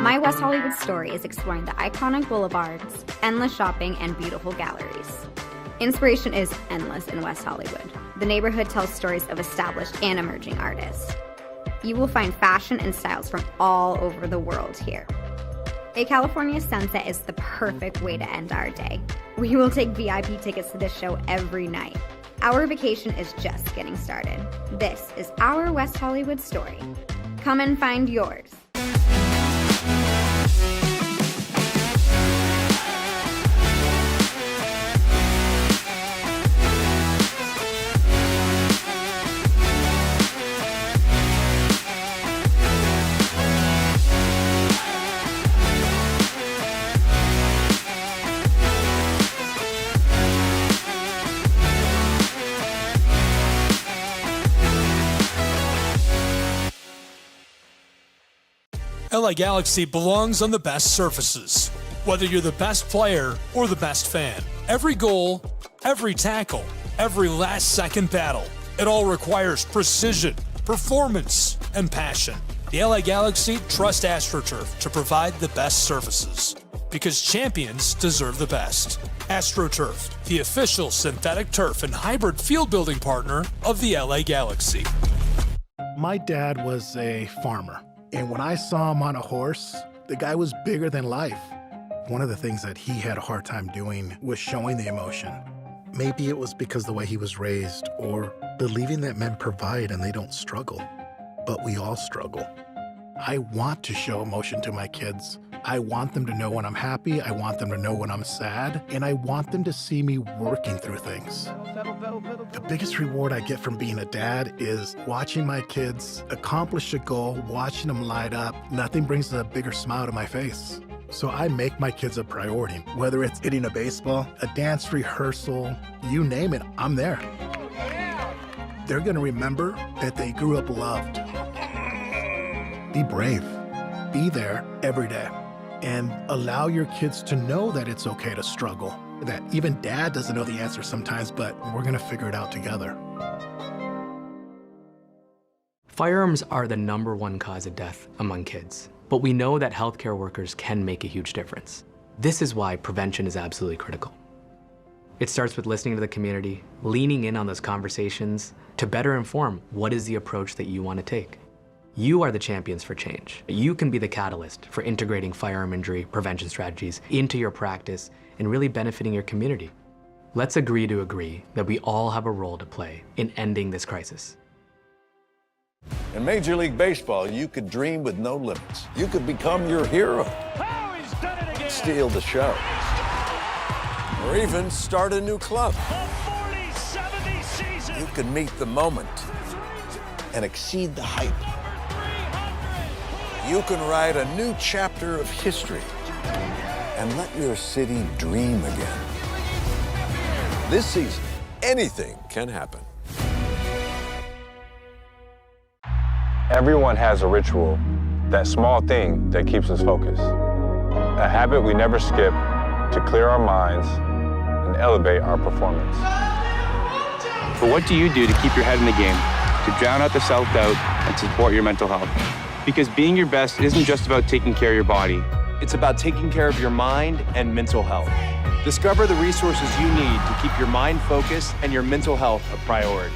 My West Hollywood story is exploring the iconic boulevards, endless shopping, and beautiful galleries. Inspiration is endless in West Hollywood. The neighborhood tells stories of established and emerging artists. You will find fashion and styles from all over the world here. A California sunset is the perfect way to end our day. We will take VIP tickets to this show every night. Our vacation is just getting started. This is our West Hollywood story. Come and find yours. LA Galaxy belongs on the best surfaces. Whether you're the best player or the best fan, every goal, every tackle, every last-second battle, it all requires precision, performance, and passion. The LA Galaxy trust AstroTurf to provide the best surfaces, because champions deserve the best. AstroTurf, the official synthetic turf and hybrid field building partner of the LA Galaxy. My dad was a farmer. And when I saw him on a horse, the guy was bigger than life. One of the things that he had a hard time doing was showing the emotion. Maybe it was because the way he was raised, or believing that men provide and they don't struggle. But we all struggle. I want to show emotion to my kids. I want them to know when I'm happy, I want them to know when I'm sad, and I want them to see me working through things. The biggest reward I get from being a dad is watching my kids accomplish a goal, watching them light up. Nothing brings a bigger smile to my face. So I make my kids a priority. Whether it's hitting a baseball, a dance rehearsal, you name it, I'm there. They're gonna remember that they grew up loved. Be brave. Be there every day. And allow your kids to know that it's okay to struggle, that even dad doesn't know the answer sometimes, but we're gonna figure it out together. Firearms are the #1 cause of death among kids, but we know that healthcare workers can make a huge difference. This is why prevention is absolutely critical. It starts with listening to the community, leaning in on those conversations to better inform what is the approach that you want to take. You are the champions for change. You can be the catalyst for integrating firearm injury prevention strategies into your practice and really benefiting your community. Let's agree to agree that we all have a role to play in ending this crisis. In Major League Baseball, you could dream with no limits. You could become your hero. Oh, he's done it again. Steal the show. Or even start a new club. The 40-70 season. You could meet the moment and exceed the hype. You can write a new chapter of history and let your city dream again. This season, anything can happen. Everyone has a ritual, that small thing that keeps us focused. A habit we never skip to clear our minds and elevate our performance. But what do you do to keep your head in the game, to drown out the self-doubt and support your mental health? Because being your best isn't just about taking care of your body. It's about taking care of your mind and mental health. Discover the resources you need to keep your mind focused and your mental health a priority.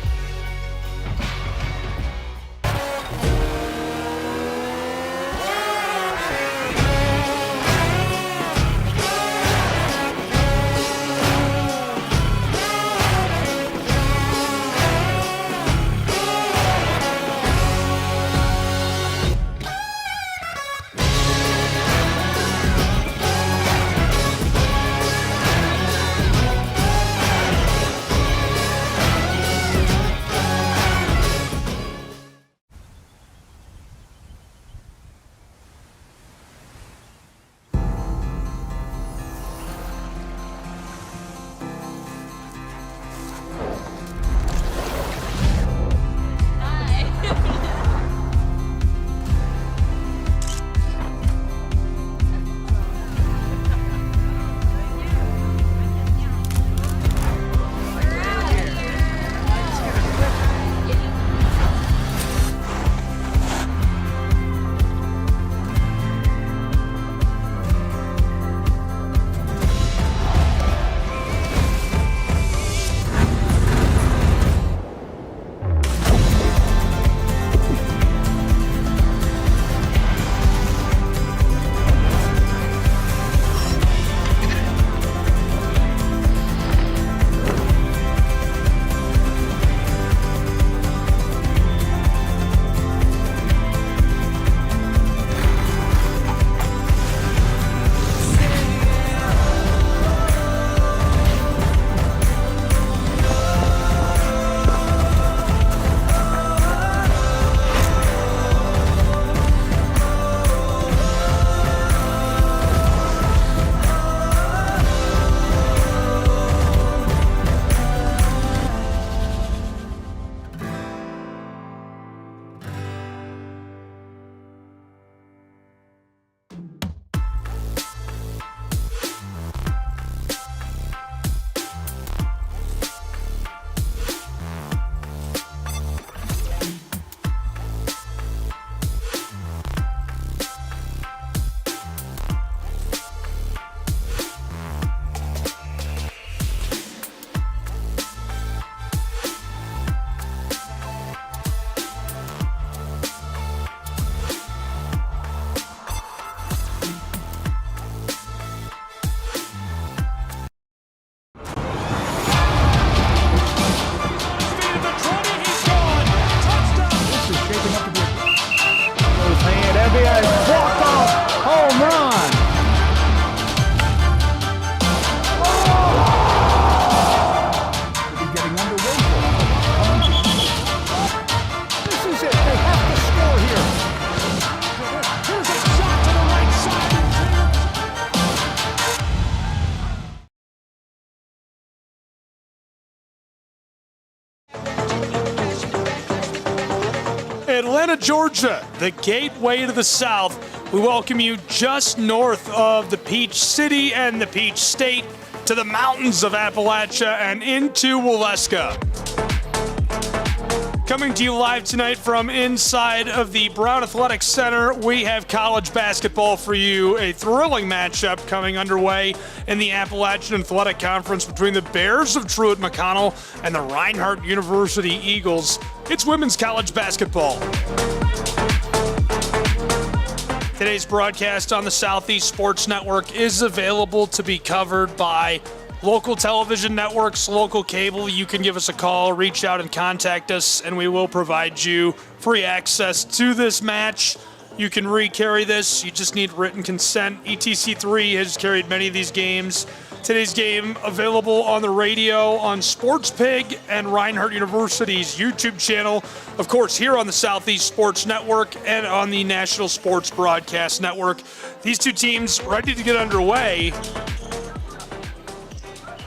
Atlanta, Georgia, the gateway to the South. We welcome you just north of the Peach City and the Peach State to the mountains of Appalachia and into Waleska. Coming to you live tonight from inside of the Brown Athletic Center, we have college basketball for you. A thrilling matchup coming underway in the Appalachian Athletic Conference between the Bears of Truett McConnell and the Reinhardt University Eagles. It's women's college basketball. Today's broadcast on the Southeast Sports Network is available to be covered by local television networks, local cable. You can give us a call, reach out and contact us, and we will provide you free access to this match. You can re-carry this. You just need written consent. ETC3 has carried many of these games. Today's game available on the radio, on SportsPig and Reinhardt University's YouTube channel. Of course, here on the Southeast Sports Network and on the National Sports Broadcast Network. These two teams ready to get underway.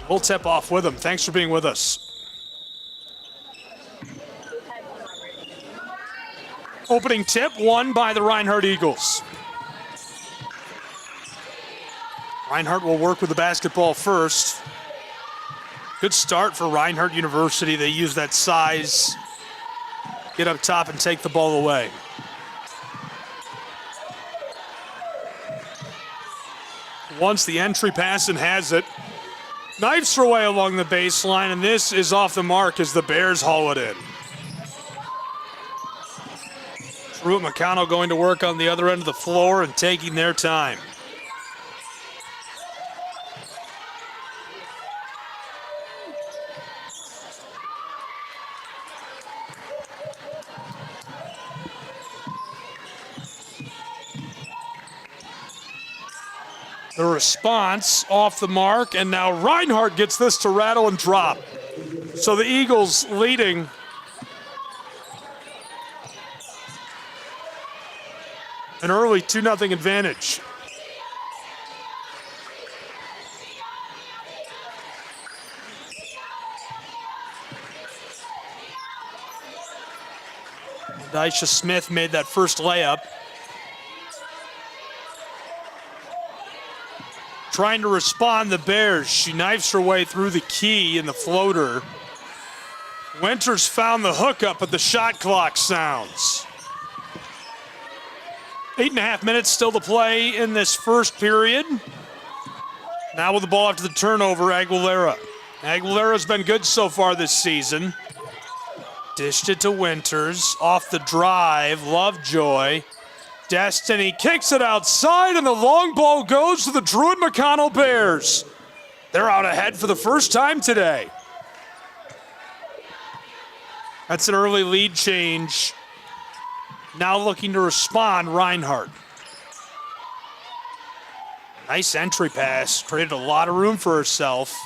We'll tip off with them. Thanks for being with us. Opening tip won by the Reinhardt Eagles. Reinhardt will work with the basketball first. Good start for Reinhardt University. They use that size, get up top and take the ball away. Once the entry pass and has it. Knifes her way along the baseline, and this is off the mark as the Bears haul it in. Truett McConnell going to work on the other end of the floor and taking their time. The response off the mark, and now Reinhardt gets this to rattle and drop. So the Eagles leading. An early 2-0 advantage. Daisha Smith made that first layup. Trying to respond, the Bears. She knifes her way through the key in the floater. Winters found the hookup, but the shot clock sounds. 8.5 minutes still to play in this first period. Now with the ball after the turnover, Aguilera. Aguilera's been good so far this season. Dished it to Winters. Off the drive, Lovejoy. Destiny kicks it outside, and the long ball goes to the Truett McConnell Bears. They're out ahead for the first time today. That's an early lead change. Now looking to respond, Reinhardt. Nice entry pass, created a lot of room for herself.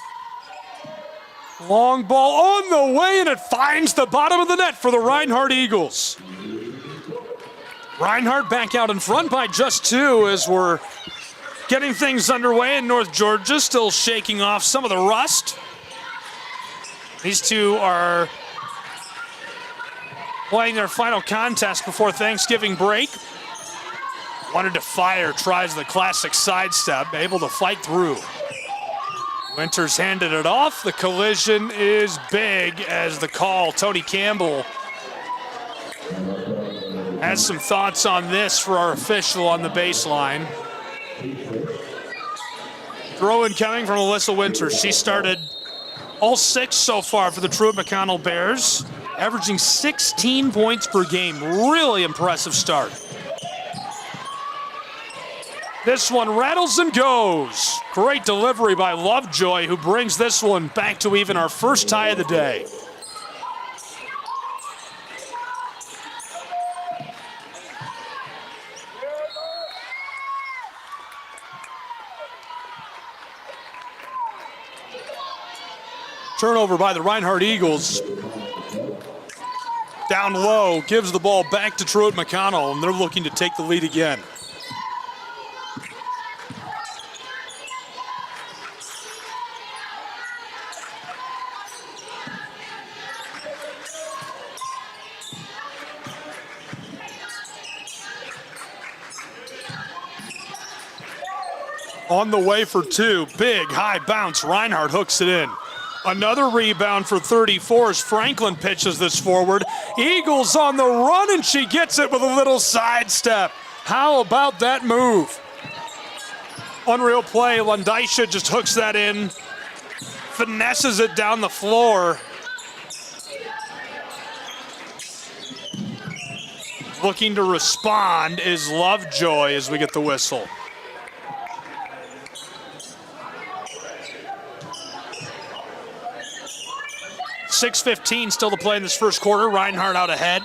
Long ball on the way, and it finds the bottom of the net for the Reinhardt Eagles. Reinhardt back out in front by just 2 as we're getting things underway in North Georgia, still shaking off some of the rust. These two are playing their final contest before Thanksgiving break. Wanted to fire, tries the classic sidestep, able to fight through. Winters handed it off. The collision is big as the call. Tony Campbell has some thoughts on this for our official on the baseline. Throw-in coming from Alyssa Winters. She started all 6 so far for the Truett McConnell Bears, averaging 16 points per game. Really impressive start. This one rattles and goes. Great delivery by Lovejoy, who brings this one back to even our first tie of the day. Turnover by the Reinhardt Eagles. Down low, gives the ball back to Truett McConnell, and they're looking to take the lead again. On the way for two. Big high bounce. Reinhardt hooks it in. Another rebound for 34 as Franklin pitches this forward. Eagles on the run, and she gets it with a little sidestep. How about that move? Unreal play. Lundaisha just hooks that in. Finesses it down the floor. Looking to respond is Lovejoy as we get the whistle. .6:15 still to play in this first quarter. Reinhardt out ahead.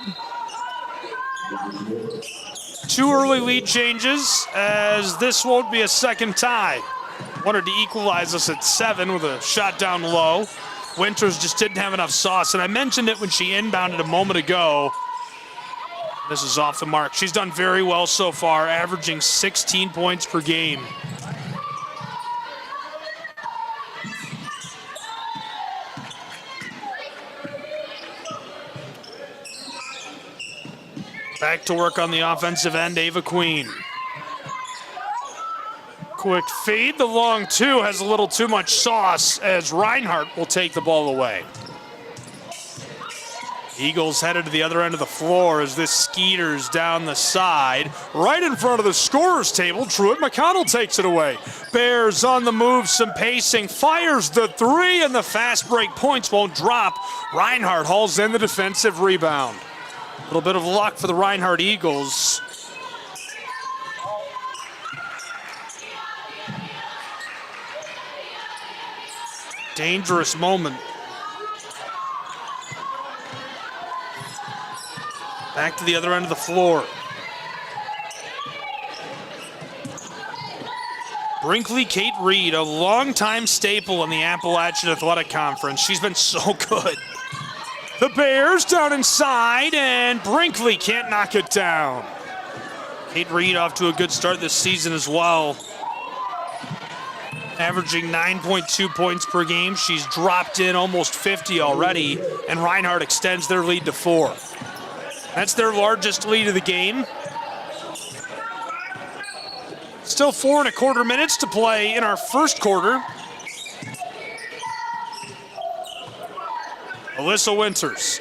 Two early lead changes as this won't be a second tie. Wanted to equalize us at 7 with a shot down low. Winters just didn't have enough sauce, and I mentioned it when she inbounded a moment ago. This is off the mark. She's done very well so far, averaging 16 points per game. Back to work on the offensive end, Ava Queen. Quick feed, the long two has a little too much sauce as Reinhardt will take the ball away. Eagles headed to the other end of the floor as this skeeters down the side. Right in front of the scorer's table, Truett McConnell takes it away. Bears on the move, some pacing, fires the three, and the fast break points won't drop. Reinhardt hauls in the defensive rebound. A little bit of luck for the Reinhardt Eagles. Dangerous moment. Back to the other end of the floor. Brinkley Kate Reed, a longtime staple in the Appalachian Athletic Conference. She's been so good. The Bears down inside, and Brinkley can't knock it down. Kate Reed off to a good start this season as well. Averaging 9.2 points per game. She's dropped in almost 50 already, and Reinhardt extends their lead to 4. That's their largest lead of the game. Still 4.25 minutes to play in our first quarter. Alyssa Winters.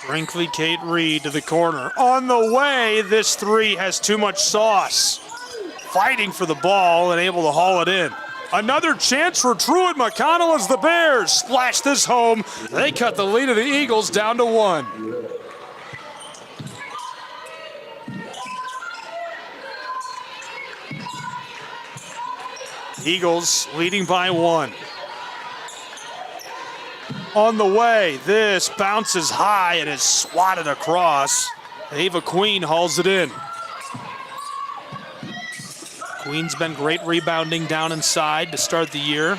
Brinkley Kate Reed to the corner. On the way, this three has too much sauce. Fighting for the ball and able to haul it in. Another chance for Truett McConnell as the Bears splash this home. They cut the lead of the Eagles down to 1. Eagles leading by 1. On the way, this bounces high and is swatted across. Ava Queen hauls it in. Queen's been great rebounding down inside to start the year.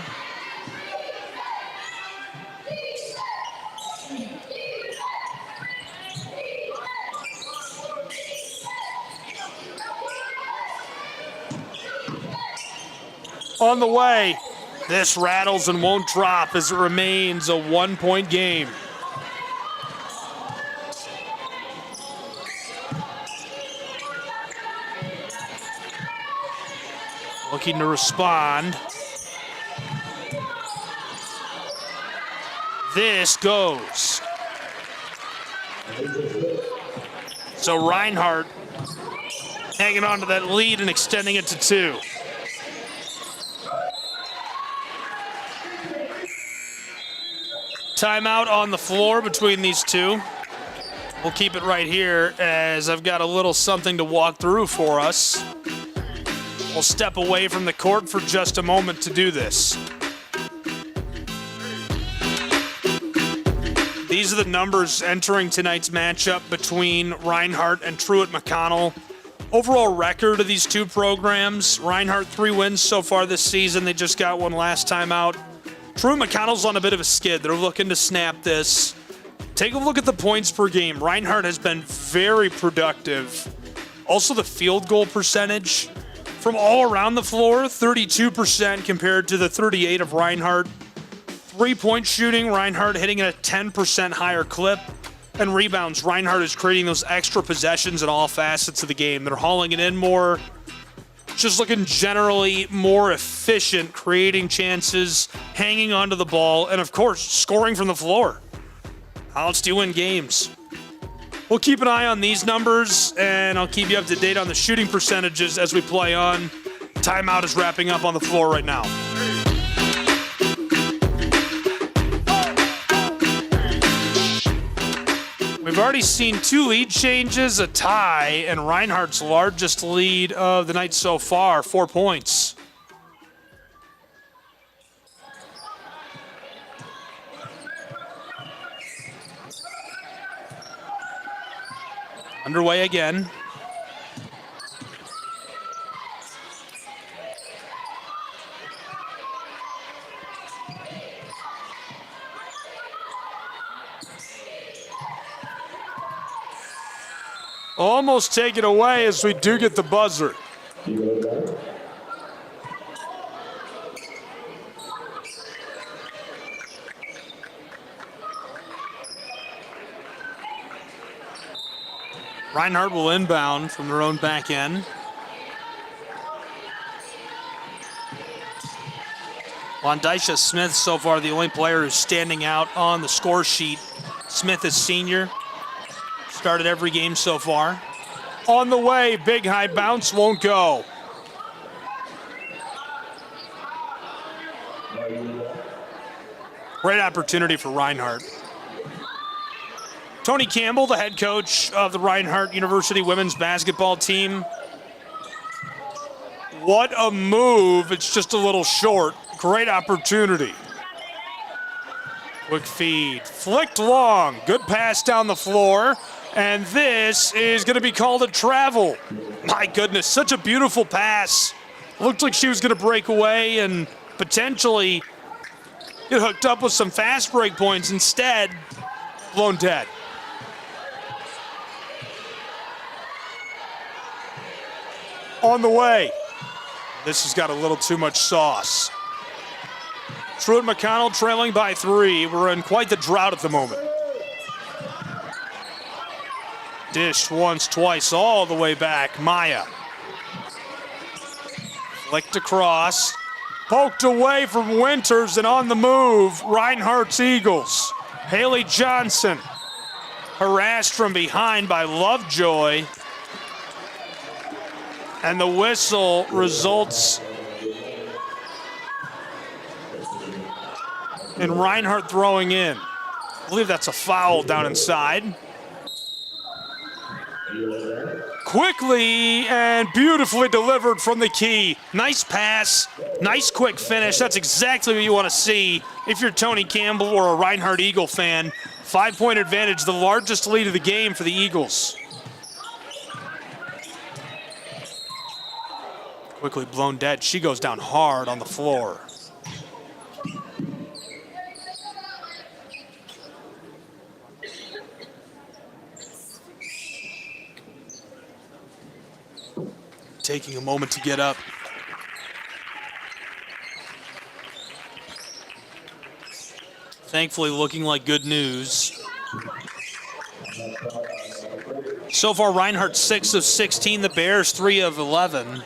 On the way, this rattles and won't drop as it remains a 1-point game. Looking to respond. This goes. So Reinhardt hanging on to that lead and extending it to 2. Timeout on the floor between these two. We'll keep it right here as I've got a little something to walk through for us. We'll step away from the court for just a moment to do this. These are the numbers entering tonight's matchup between Reinhardt and Truett McConnell. Overall record of these two programs, Reinhardt 3 wins so far this season. They just got one last time out. Truett McConnell's on a bit of a skid. They're looking to snap this. Take a look at the points per game. Reinhardt has been very productive. Also the field goal percentage from all around the floor, 32% compared to the 38 of Reinhardt. 3-point shooting, Reinhardt hitting at a 10% higher clip. and rebounds. Reinhardt is creating those extra possessions in all facets of the game. They're hauling it in more, just looking generally more efficient, creating chances, hanging onto the ball, and of course, scoring from the floor. How else do you win games? We'll keep an eye on these numbers, and I'll keep you up to date on the shooting percentages as we play on. Timeout is wrapping up on the floor right now. We've already seen 2 lead changes, a tie, and Reinhardt's largest lead of the night so far, 4 points. Underway again. Almost take it away as we do get the buzzer. Reinhardt will inbound from their own back end. Londisha Smith so far the only player who's standing out on the score sheet. Smith is senior. Started every game so far. On the way, big high bounce, won't go. Great opportunity for Reinhardt. Tony Campbell, the head coach of the Reinhardt University women's basketball team. What a move, it's just a little short. Great opportunity. Quick feed, flicked long, good pass down the floor. And this is going to be called a travel. My goodness, such a beautiful pass. Looked like she was going to break away and potentially get hooked up with some fast break points. Instead, blown dead. On the way. This has got a little too much sauce. Truett McConnell trailing by 3. We're in quite the drought at the moment. Dished once, twice, all the way back. Maya. Flicked across. Poked away from Winters and on the move. Reinhardt's Eagles. Haley Johnson. Harassed from behind by Lovejoy. And the whistle results in Reinhardt throwing in. I believe that's a foul down inside. Quickly and beautifully delivered from the key. Nice pass, nice quick finish. That's exactly what you want to see if you're Tony Campbell or a Reinhardt Eagle fan. 5-point advantage, the largest lead of the game for the Eagles. Quickly blown dead. She goes down hard on the floor. Taking a moment to get up. Thankfully looking like good news. So far, Reinhardt 6 of 16, the Bears 3 of 11.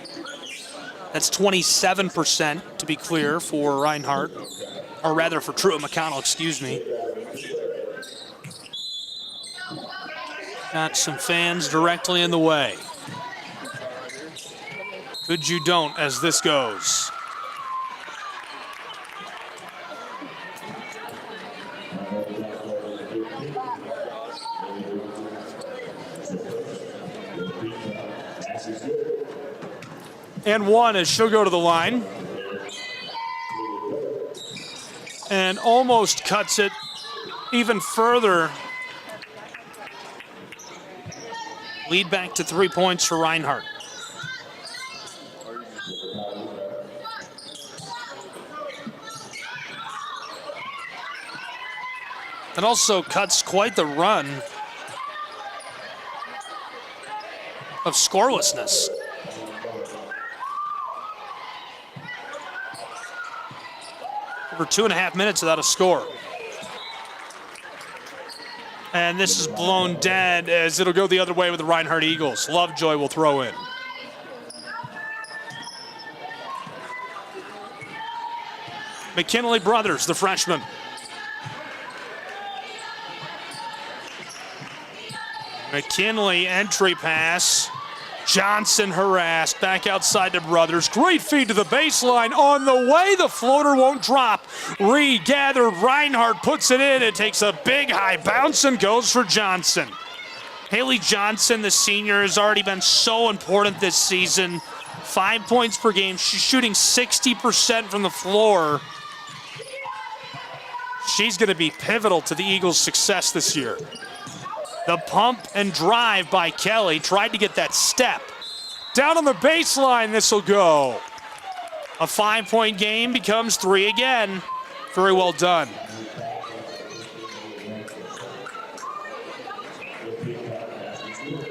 That's 27% to be clear for Reinhardt, or rather for Truett McConnell, excuse me. Got some fans directly in the way. Good you don't as this goes. And 1 as she'll go to the line. And almost cuts it even further. Lead back to 3 points for Reinhardt. It also cuts quite the run of scorelessness. Over 2.5 minutes without a score. And this is blown dead as it'll go the other way with the Reinhardt Eagles. Lovejoy will throw in. McKinley brothers, the freshman. McKinley entry pass. Johnson harassed, back outside to Brothers. Great feed to the baseline. On the way, the floater won't drop. Regathered, Reinhardt puts it in. It takes a big high bounce and goes for Johnson. Haley Johnson, the senior, has already been so important this season. 5 points per game. She's shooting 60% from the floor. She's going to be pivotal to the Eagles' success this year. The pump and drive by Kelly. Tried to get that step. Down on the baseline, this will go. A 5-point game becomes 3 again. Very well done.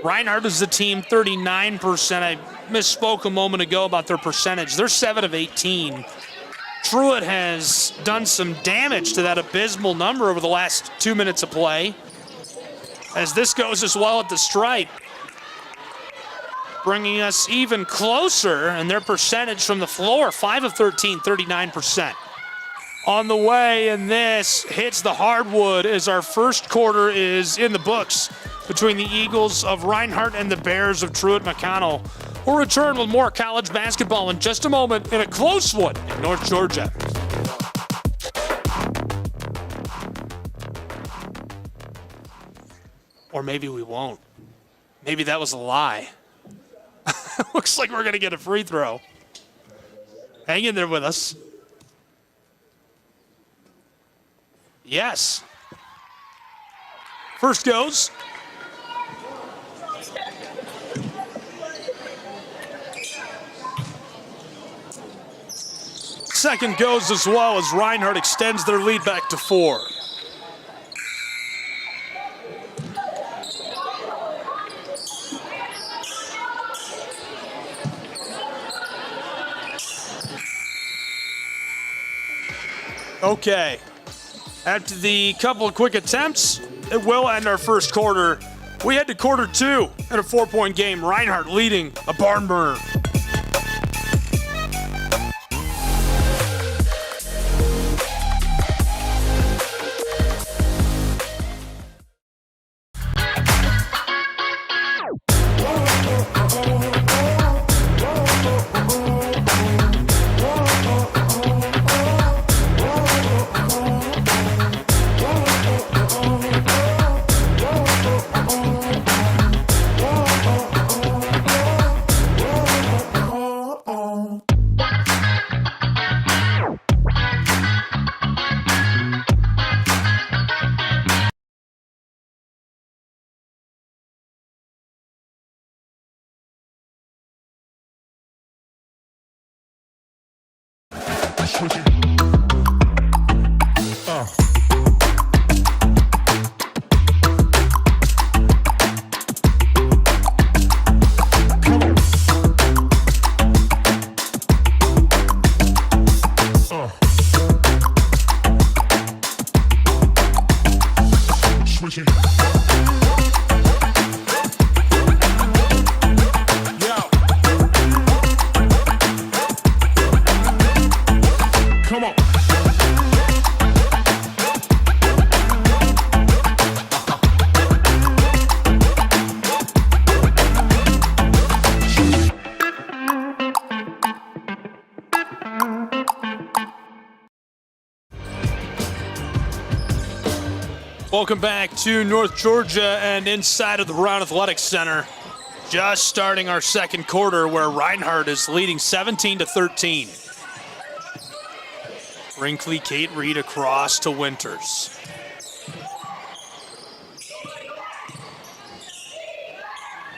Reinhardt is the team 39%. I misspoke a moment ago about their percentage. They're 7 of 18. Truett has done some damage to that abysmal number over the last 2 minutes of play. As this goes as well at the stripe, bringing us even closer, and their percentage from the floor, 5 of 13, 39%. On the way, and this hits the hardwood as our first quarter is in the books between the Eagles of Reinhardt and the Bears of Truett McConnell. We'll return with more college basketball in just a moment in a close one in North Georgia. Or maybe we won't. Maybe that was a lie. Looks like we're going to get a free throw. Hang in there with us. Yes. First goes. Second goes as well as Reinhardt extends their lead back to 4. Okay, after the couple of quick attempts, it will end our first quarter. We head to quarter 2 in a 4-point game. Reinhardt leading a barn burner. Welcome back to North Georgia and inside of the Brown Athletics Center. Just starting our second quarter where Reinhardt is leading 17-13. Brinkley, Kate Reed across to Winters.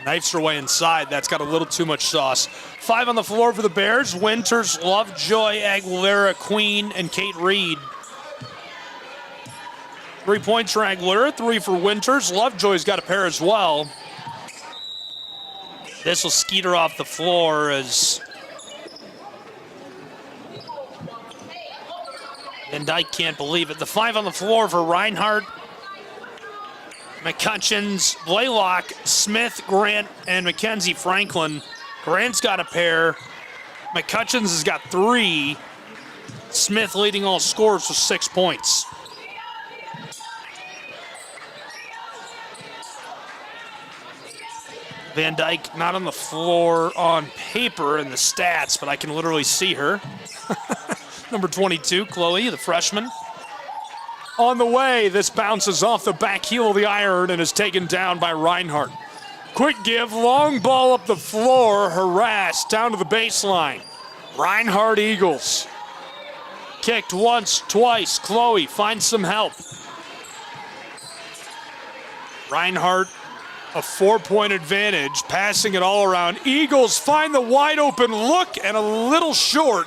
Knifes her way inside. That's got a little too much sauce. 5 on the floor for the Bears. Winters, Lovejoy, Aguilera, Queen, and Kate Reed. 3 points for Aguilera, 3 for Winters. Lovejoy's got a pair as well. This will skeet her off the floor as Van Dyke can't believe it. The 5 on the floor for Reinhardt. McCutcheons, Blaylock, Smith, Grant, and Mackenzie Franklin. Grant's got a pair. McCutcheons has got 3. Smith leading all scorers with 6 points. Van Dyke not on the floor on paper in the stats, but I can literally see her. Number 22, Chloe, the freshman. On the way, this bounces off the back heel of the iron and is taken down by Reinhardt. Quick give, long ball up the floor, harassed down to the baseline. Reinhardt Eagles. Kicked once, twice. Chloe finds some help. Reinhardt, a 4-point advantage, passing it all around. Eagles find the wide open look and a little short.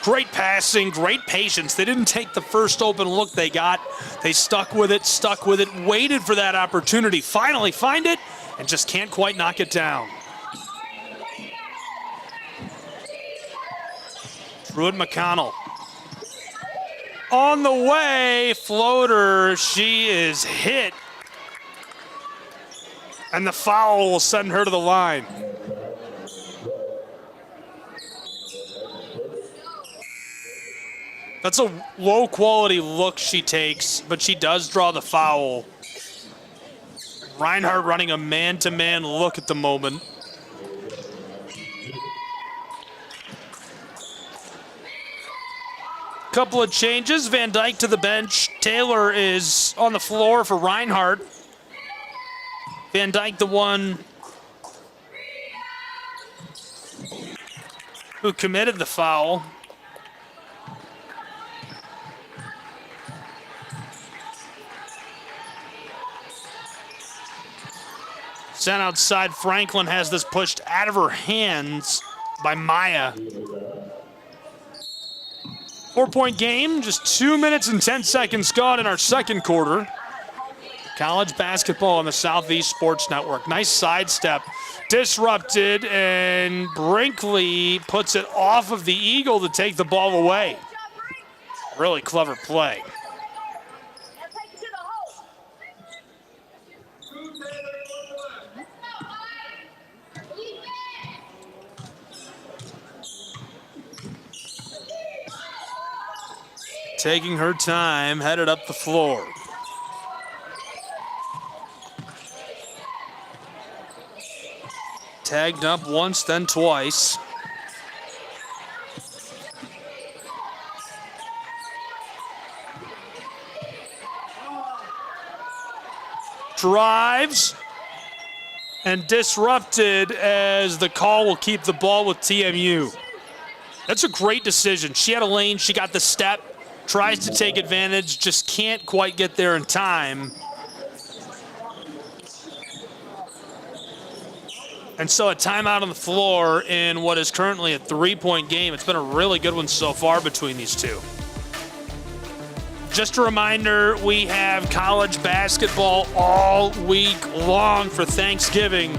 Great passing, great patience. They didn't take the first open look they got. They stuck with it, waited for that opportunity, finally find it, and just can't quite knock it down. Truett McConnell. On the way, floater, she is hit. And the foul will send her to the line. That's a low quality look she takes, but she does draw the foul. Reinhardt running a man-to-man look at the moment. Couple of changes, Van Dyke to the bench. Taylor is on the floor for Reinhardt. Van Dyke, the one who committed the foul. Sent outside, Franklin has this pushed out of her hands by Maya. 4-point game, just 2 minutes and 10 seconds gone in our second quarter. College basketball on the Southeast Sports Network. Nice sidestep. Disrupted, and Brinkley puts it off of the Eagle to take the ball away. Really clever play. Taking her time, headed up the floor. Tagged up once, then twice. Drives and disrupted as the call will keep the ball with TMU. That's a great decision. She had a lane, she got the step, tries to take advantage, just can't quite get there in time. And so a timeout on the floor in what is currently a 3-point game. It's been a really good one so far between these two. Just a reminder, we have college basketball all week long for Thanksgiving.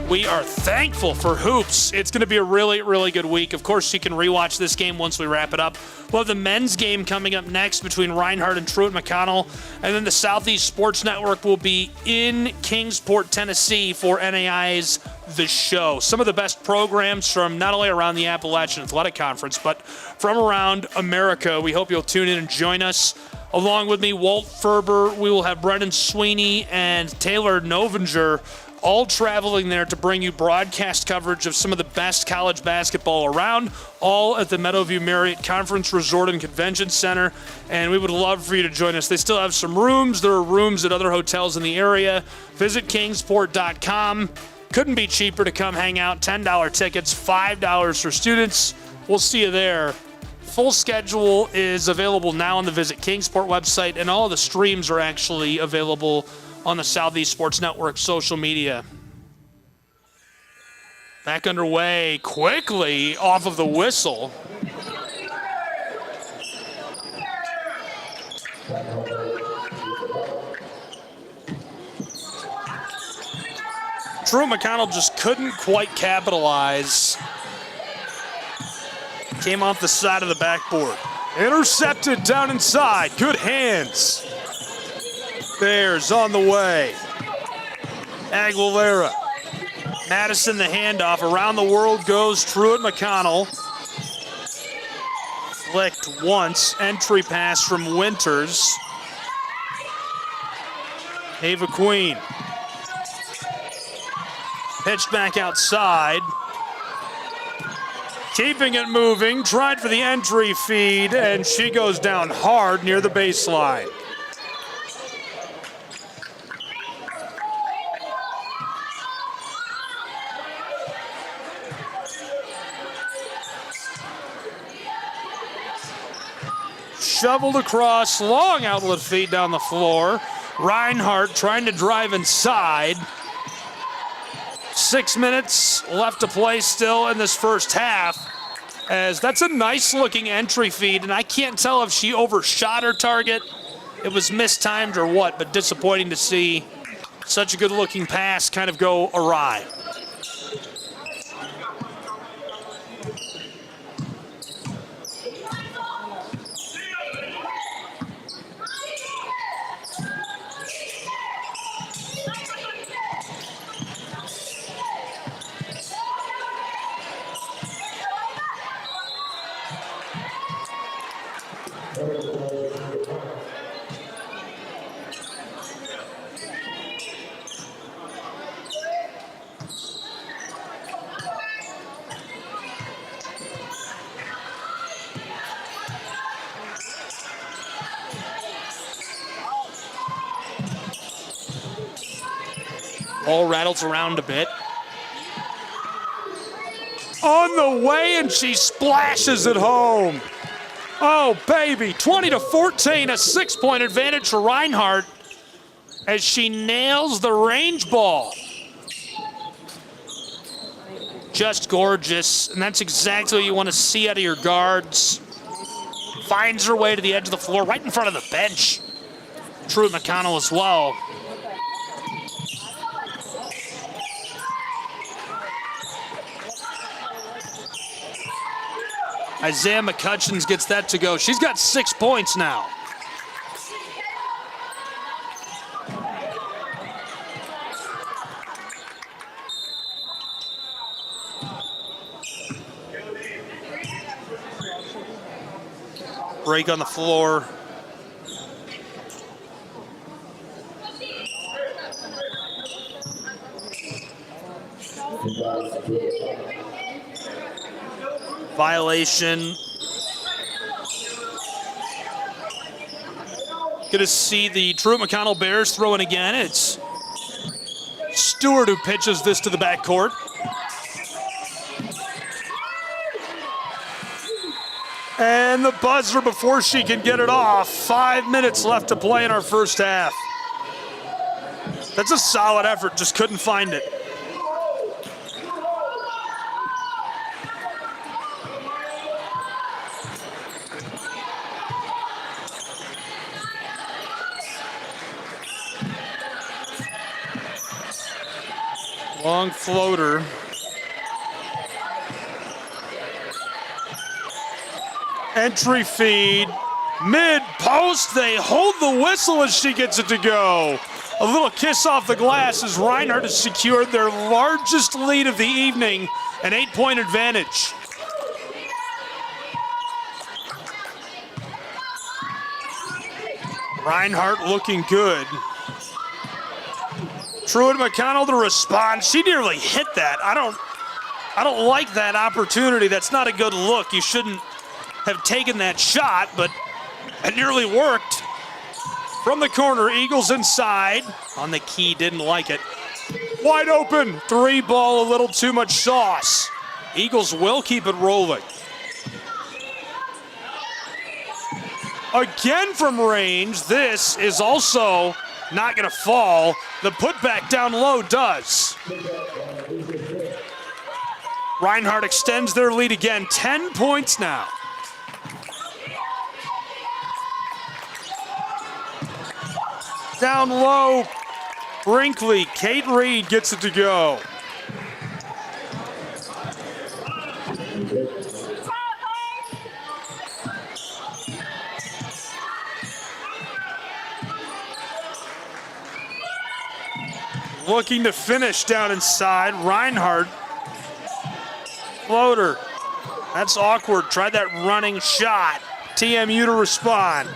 We are thankful for hoops. It's going to be a really, really good week. Of course, you can rewatch this game once we wrap it up. We'll have the men's game coming up next between Reinhardt and Truett McConnell. And then the Southeast Sports Network will be in Kingsport, Tennessee for NAI's The Show. Some of the best programs from not only around the Appalachian Athletic Conference, but from around America. We hope you'll tune in and join us. Along with me, Walt Ferber. We will have Brendan Sweeney and Taylor Novinger all traveling there to bring you broadcast coverage of some of the best college basketball around, all at the Meadowview Marriott Conference Resort and Convention Center, and we would love for you to join us. They still have some rooms. There are rooms at other hotels in the area. Visit kingsport.com. Couldn't be cheaper to come hang out. $10 tickets, $5 for students. We'll see you there. Full schedule is available now on the Visit Kingsport website, and all the streams are actually available on the Southeast Sports Network social media. Back underway quickly off of the whistle. Truett McConnell just couldn't quite capitalize. Came off the side of the backboard. Intercepted down inside. Good hands. Bears on the way. Aguilera. Madison the handoff. Around the world goes Truett McConnell. Flicked once. Entry pass from Winters. Ava Queen. Pitched back outside. Keeping it moving. Tried for the entry feed, and she goes down hard near the baseline. Shoveled across, long outlet feed down the floor. Reinhardt trying to drive inside. 6 minutes left to play still in this first half, as that's a nice looking entry feed, and I can't tell if she overshot her target, it was mistimed or what, but disappointing to see such a good looking pass kind of go awry. Ball rattles around a bit. On the way, and she splashes it home. Oh, baby, 20-14, a 6-point advantage for Reinhardt as she nails the range ball. Just gorgeous, and that's exactly what you want to see out of your guards. Finds her way to the edge of the floor, right in front of the bench. Truett McConnell as well. Isaiah McCutcheons gets that to go. She's got 6 points now. Break on the floor. Violation. Gonna see the Truett McConnell Bears throwing again. It's Stewart who pitches this to the backcourt. And the buzzer before she can get it off. 5 minutes left to play in our first half. That's a solid effort, just couldn't find it. Long floater. Entry feed. Mid post. They hold the whistle as she gets it to go. A little kiss off the glass as Reinhardt has secured their largest lead of the evening, an 8-point advantage. Reinhardt looking good. Truett McConnell to respond. She nearly hit that. I don't like that opportunity. That's not a good look. You shouldn't have taken that shot, but it nearly worked. From the corner, Eagles inside. On the key, didn't like it. Wide open. 3 ball, a little too much sauce. Eagles will keep it rolling. Again from range. This is also not gonna fall. The putback down low does. Reinhardt extends their lead again, 10 points now. Down low, Brinkley, Kate Reed gets it to go. looking to finish down inside. Reinhardt, floater. That's awkward. Tried that running shot. TMU to respond.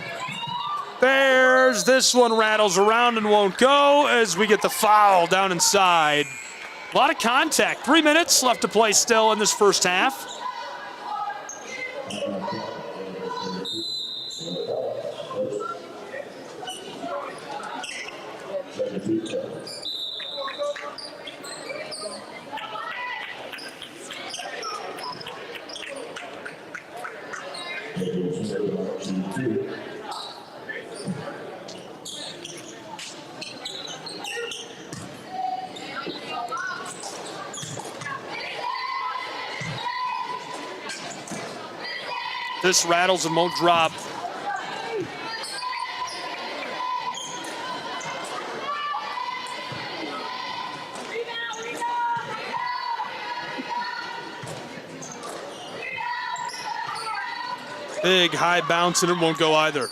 Bears, this one rattles around and won't go as we get the foul down inside. A lot of contact. 3 minutes left to play still in this first half. This rattles and won't drop. Big high bounce and it won't go either.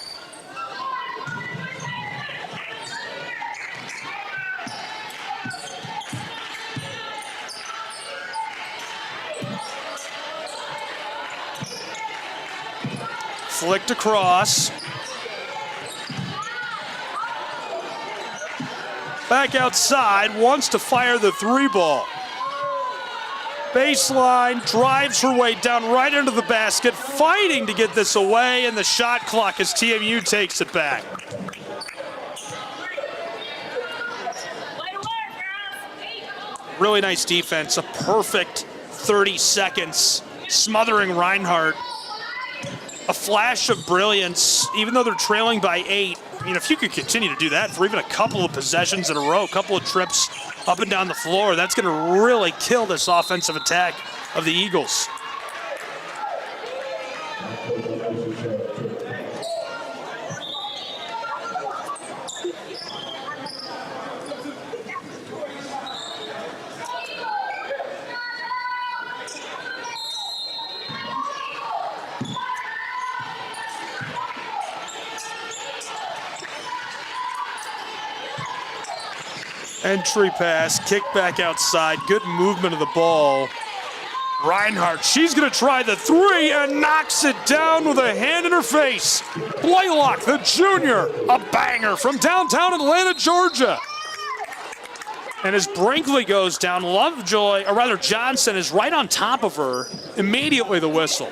Flicked across. Back outside, wants to fire the 3-ball. Baseline, drives her way down right into the basket, fighting to get this away, and the shot clock as TMU takes it back. Really nice defense, a perfect 30 seconds, smothering Reinhardt. A flash of brilliance, even though they're trailing by 8. I mean, if you could continue to do that for even a couple of possessions in a row, a couple of trips up and down the floor, that's going to really kill this offensive attack of the Eagles. Entry pass, kick back outside, good movement of the ball. Reinhardt, she's gonna try the 3 and knocks it down with a hand in her face. Blaylock, the junior, a banger from downtown Atlanta, Georgia. And as Brinkley goes down, Lovejoy, or rather Johnson, is right on top of her. Immediately the whistle.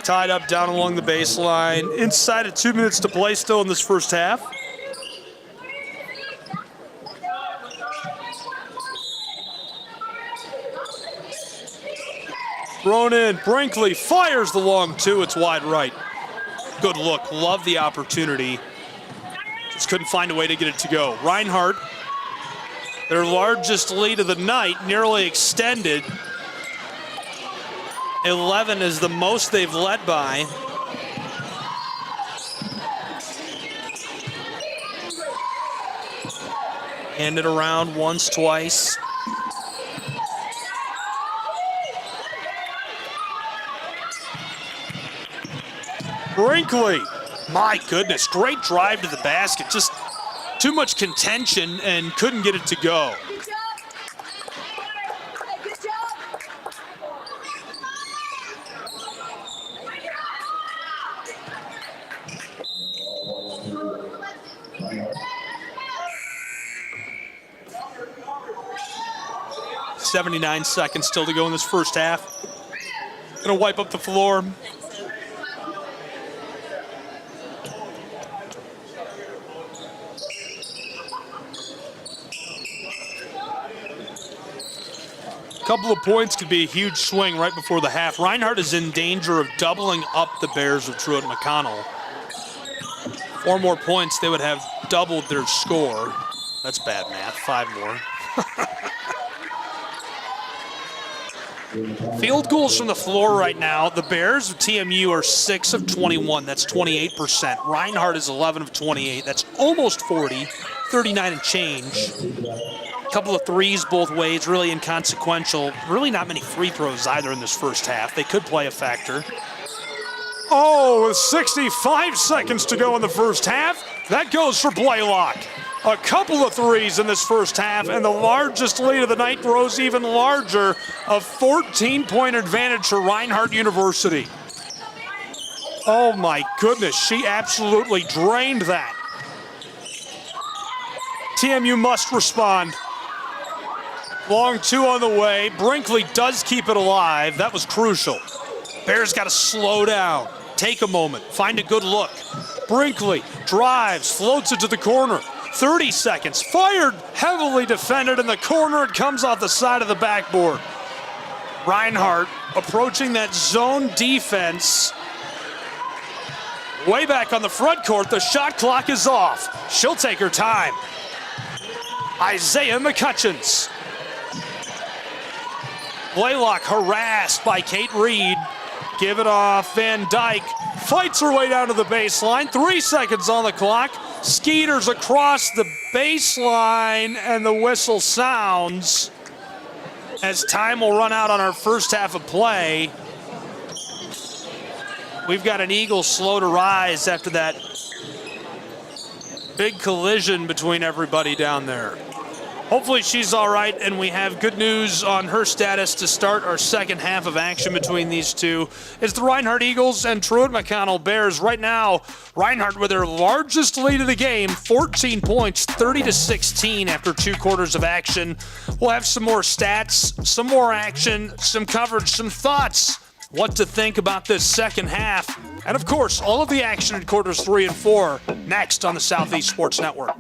Tied up down along the baseline. Inside of 2 minutes to play still in this first half. Thrown in, Brinkley fires the long 2, it's wide right. Good look, love the opportunity. Just couldn't find a way to get it to go. Reinhardt, their largest lead of the night, nearly extended. 11 is the most they've led by. Hand it around once, twice. Brinkley, my goodness, great drive to the basket. Just too much contention and couldn't get it to go. .79 seconds still to go in this first half. Gonna wipe up the floor. Couple of points could be a huge swing right before the half. Reinhardt is in danger of doubling up the Bears with Truett and McConnell. 4 more points, they would have doubled their score. That's bad math, 5 more. Field goals from the floor right now. The Bears of TMU are 6 of 21. That's 28%. Reinhardt is 11 of 28. That's almost 40, 39 and change. A couple of threes both ways, really inconsequential. Really not many free throws either in this first half. They could play a factor. Oh, with 65 seconds to go in the first half, that goes for Blaylock. A couple of threes in this first half, and the largest lead of the night grows even larger. A 14-point advantage for Reinhardt University. Oh my goodness, she absolutely drained that. TMU must respond. Long two on the way. Brinkley does keep it alive. That was crucial. Bears got to slow down, take a moment, find a good look. Brinkley drives, floats it to the corner. 30 seconds, fired, heavily defended in the corner. It comes off the side of the backboard. Reinhardt approaching that zone defense. Way back on the front court, the shot clock is off. She'll take her time. Isaiah McCutcheons. Blaylock harassed by Kate Reed. Give it off, Van Dyke fights her way down to the baseline. 3 seconds on the clock. Skeeters across the baseline, and the whistle sounds as time will run out on our first half of play. We've got an Eagle slow to rise after that big collision between everybody down there. Hopefully she's all right, and we have good news on her status to start our second half of action between these two. It's the Reinhardt Eagles and Truett McConnell Bears. Right now, Reinhardt with their largest lead of the game, 14 points, 30-16 after 2 quarters of action. We'll have some more stats, some more action, some coverage, some thoughts, what to think about this second half. And of course, all of the action in quarters 3 and 4 next on the Southeast Sports Network.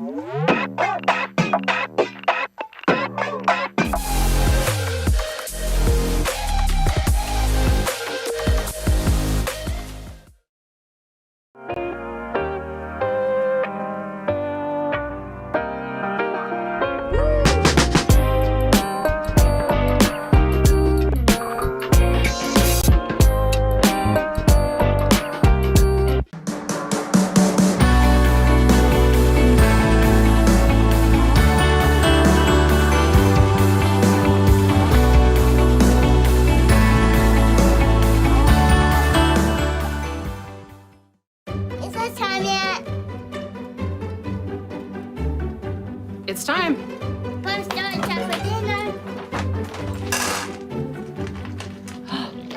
It's time.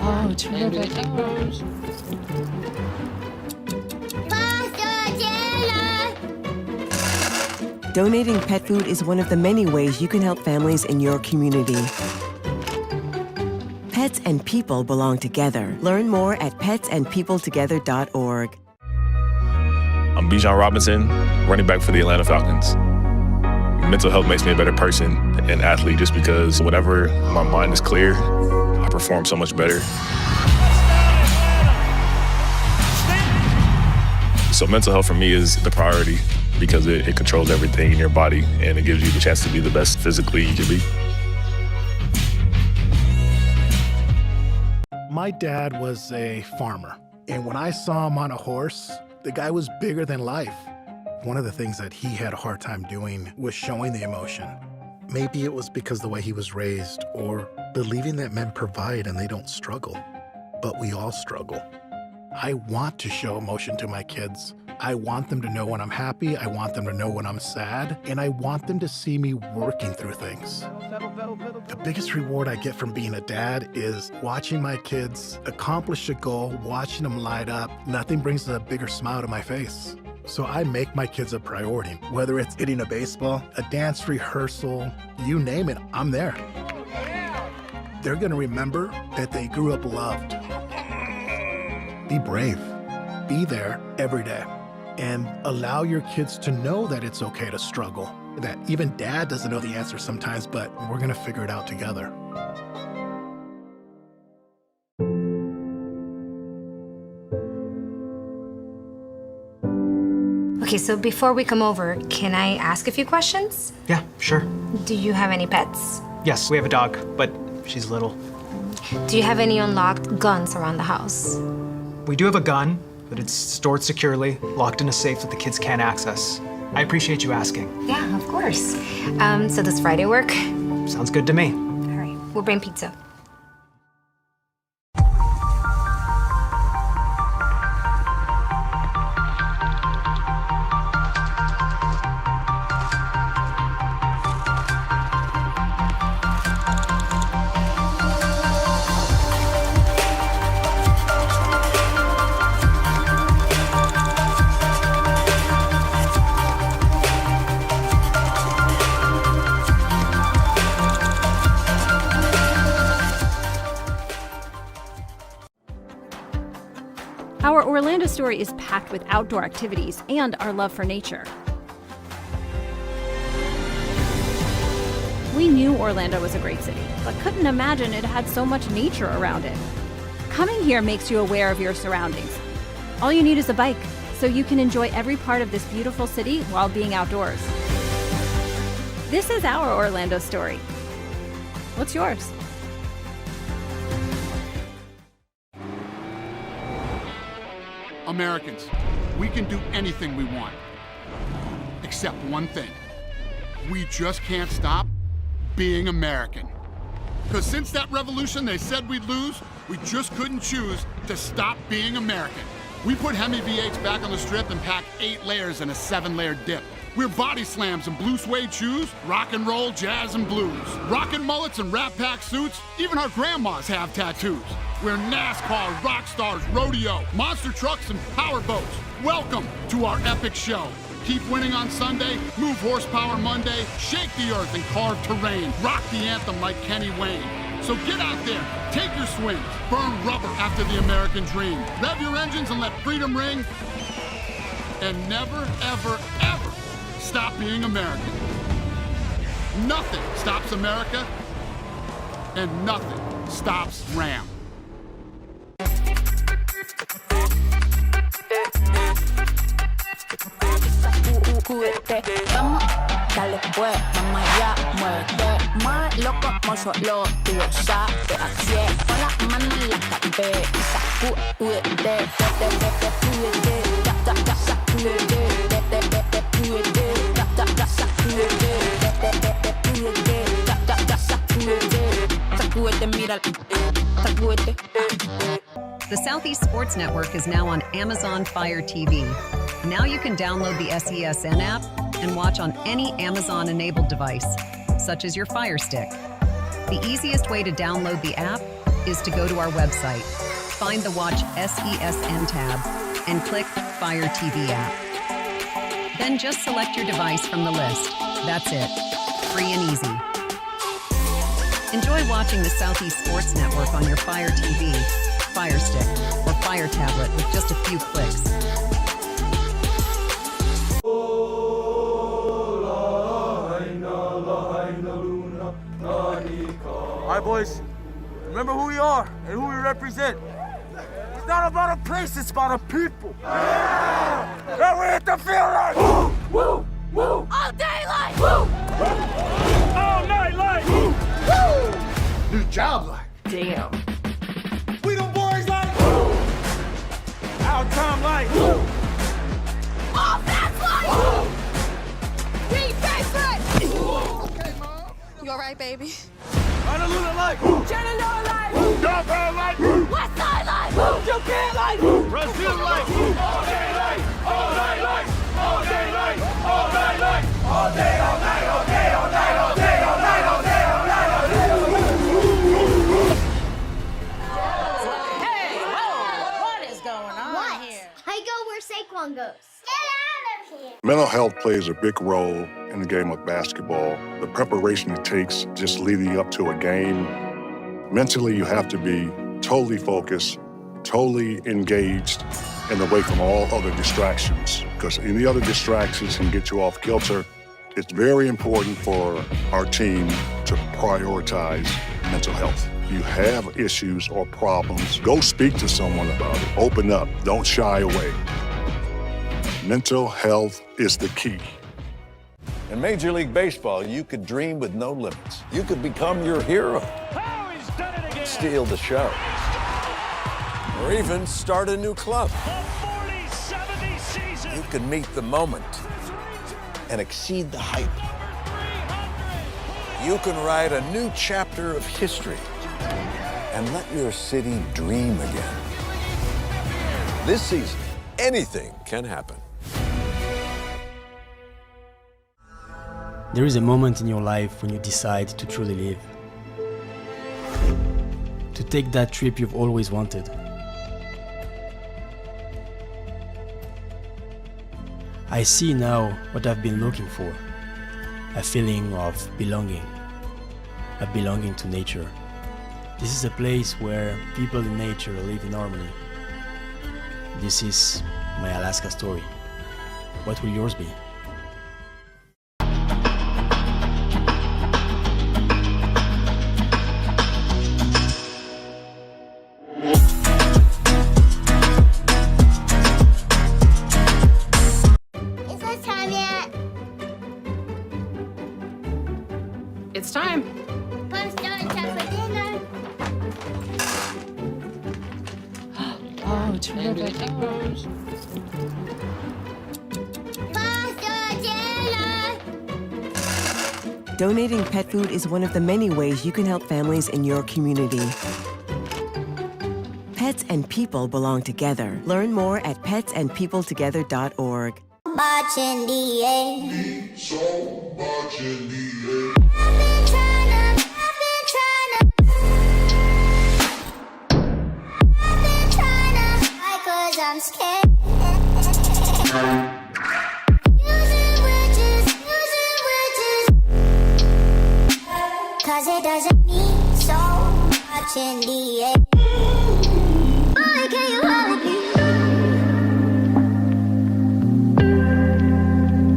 Oh, terrific. Donating pet food is one of the many ways you can help families in your community. Pets and people belong together. Learn more at petsandpeopletogether.org. I'm Bijan Robinson, running back for the Atlanta Falcons. Mental health makes me a better person and athlete just because whenever my mind is clear, I perform so much better. So mental health for me is the priority because it controls everything in your body and it gives you the chance to be the best physically you can be. My dad was a farmer, and when I saw him on a horse, the guy was bigger than life. One of the things that he had a hard time doing was showing the emotion. Maybe it was because the way he was raised or believing that men provide and they don't struggle. But we all struggle. I want to show emotion to my kids. I want them to know when I'm happy. I want them to know when I'm sad. And I want them to see me working through things. The biggest reward I get from being a dad is watching my kids accomplish a goal, watching them light up. Nothing brings a bigger smile to my face. So I make my kids a priority. Whether it's hitting a baseball, a dance rehearsal, you name it, I'm there. They're gonna remember that they grew up loved. Be brave. Be there every day. And allow your kids to know that it's okay to struggle. That even dad doesn't know the answer sometimes, but we're gonna figure it out together. Okay, so before we come over, can I ask a few questions? Yeah, sure. Do you have any pets? Yes, we have a dog, but she's little. Do you have any unlocked guns around the house? We do have a gun, but it's stored securely, locked in a safe that the kids can't access. I appreciate you asking. Yeah, of course. So does Friday work? Sounds good to me. All right, we'll bring pizza. Our Orlando story is packed with outdoor activities and our love for nature. We knew Orlando was a great city, but couldn't imagine it had so much nature around it. Coming here makes you aware of your surroundings. All you need is a bike, so you can enjoy every part of this beautiful city while being outdoors. This is our Orlando story. What's yours? Americans, we can do anything we want, except one thing. We just can't stop being American. Because since that revolution they said we'd lose, we just couldn't choose to stop being American. We put Hemi V8s back on the strip and packed 8 layers in a 7-layer dip. We're body slams and blue suede shoes, rock and roll, jazz and blues. Rockin' mullets and Rat Pack suits, even our grandmas have tattoos. We're NASCAR, rock stars, rodeo, monster trucks, and power boats. Welcome to our epic show. Keep winning on Sunday, move horsepower Monday, shake the earth and carve terrain, rock the anthem like Kenny Wayne. So get out there, take your swings, burn rubber after the American dream. Rev your engines and let freedom ring. And never, ever, ever stop being American. Nothing stops America, and nothing stops Ram. Vamos, dale pues, vamos allá, muévete más loco como solo tú lo sabes. Así es, con las manos en la cabeza, sacúdete, sacúdete, mira, sacúdete. The Southeast Sports Network is now on Amazon Fire TV. Now you can download the SESN app and watch on any Amazon-enabled device, such as your Fire Stick. The easiest way to download the app is to go to our website, find the Watch SESN tab, and click Fire TV app. Then just select your device from the list. That's it. Free and easy. Enjoy watching the Southeast Sports Network on your Fire TV, Fire Stick, or Fire tablet with just a few clicks. All right, boys, remember who we are and who we represent. It's not about a place, it's about a people. Yeah! And we hit the field like woo, woo, woo. All day like woo, all night like woo, woo. New job like damn. We the boys like woo, our time like woo, all that's like woo. We face Okay, Mom. You all right, baby? Honolulu like Chattanooga like Downtown like West Side like Japan like Brazil like all day like, all night like, all day like, all night like, all day, all night, all day, all night, all day, all night, all day, all night, all day. Hey, whoa, what is going on here? I go where Saquon goes. Get out of here! Mental health plays a big role in the game of basketball. The preparation it takes just leading up to a game. Mentally, you have to be totally focused, totally engaged, and away from all other distractions. Because any other distractions can get you off kilter. It's very important for our team to prioritize mental health. If you have issues or problems, go speak to someone about it. Open up, don't shy away. Mental health is the key. In Major League Baseball, you could dream with no limits. You could become your hero. steal the show, or even start a new club. You can meet the moment and exceed the hype. You can write a new chapter of history and let your city dream again. This season, anything can happen. There is a moment in your life when you decide to truly live. To take that trip you've always wanted. I see now what I've been looking for. A feeling of belonging. A belonging to nature. This is a place where people and nature live in harmony. This is my Alaska story. What will yours be? It's time. Oh, terrific. Donating pet food is one of the many ways you can help families in your community. Pets and people belong together. Learn more at petsandpeopletogether.org. Much in the air. So much in the air. I'm scared. Cause it doesn't mean so much in the air. Boy, can you hold me?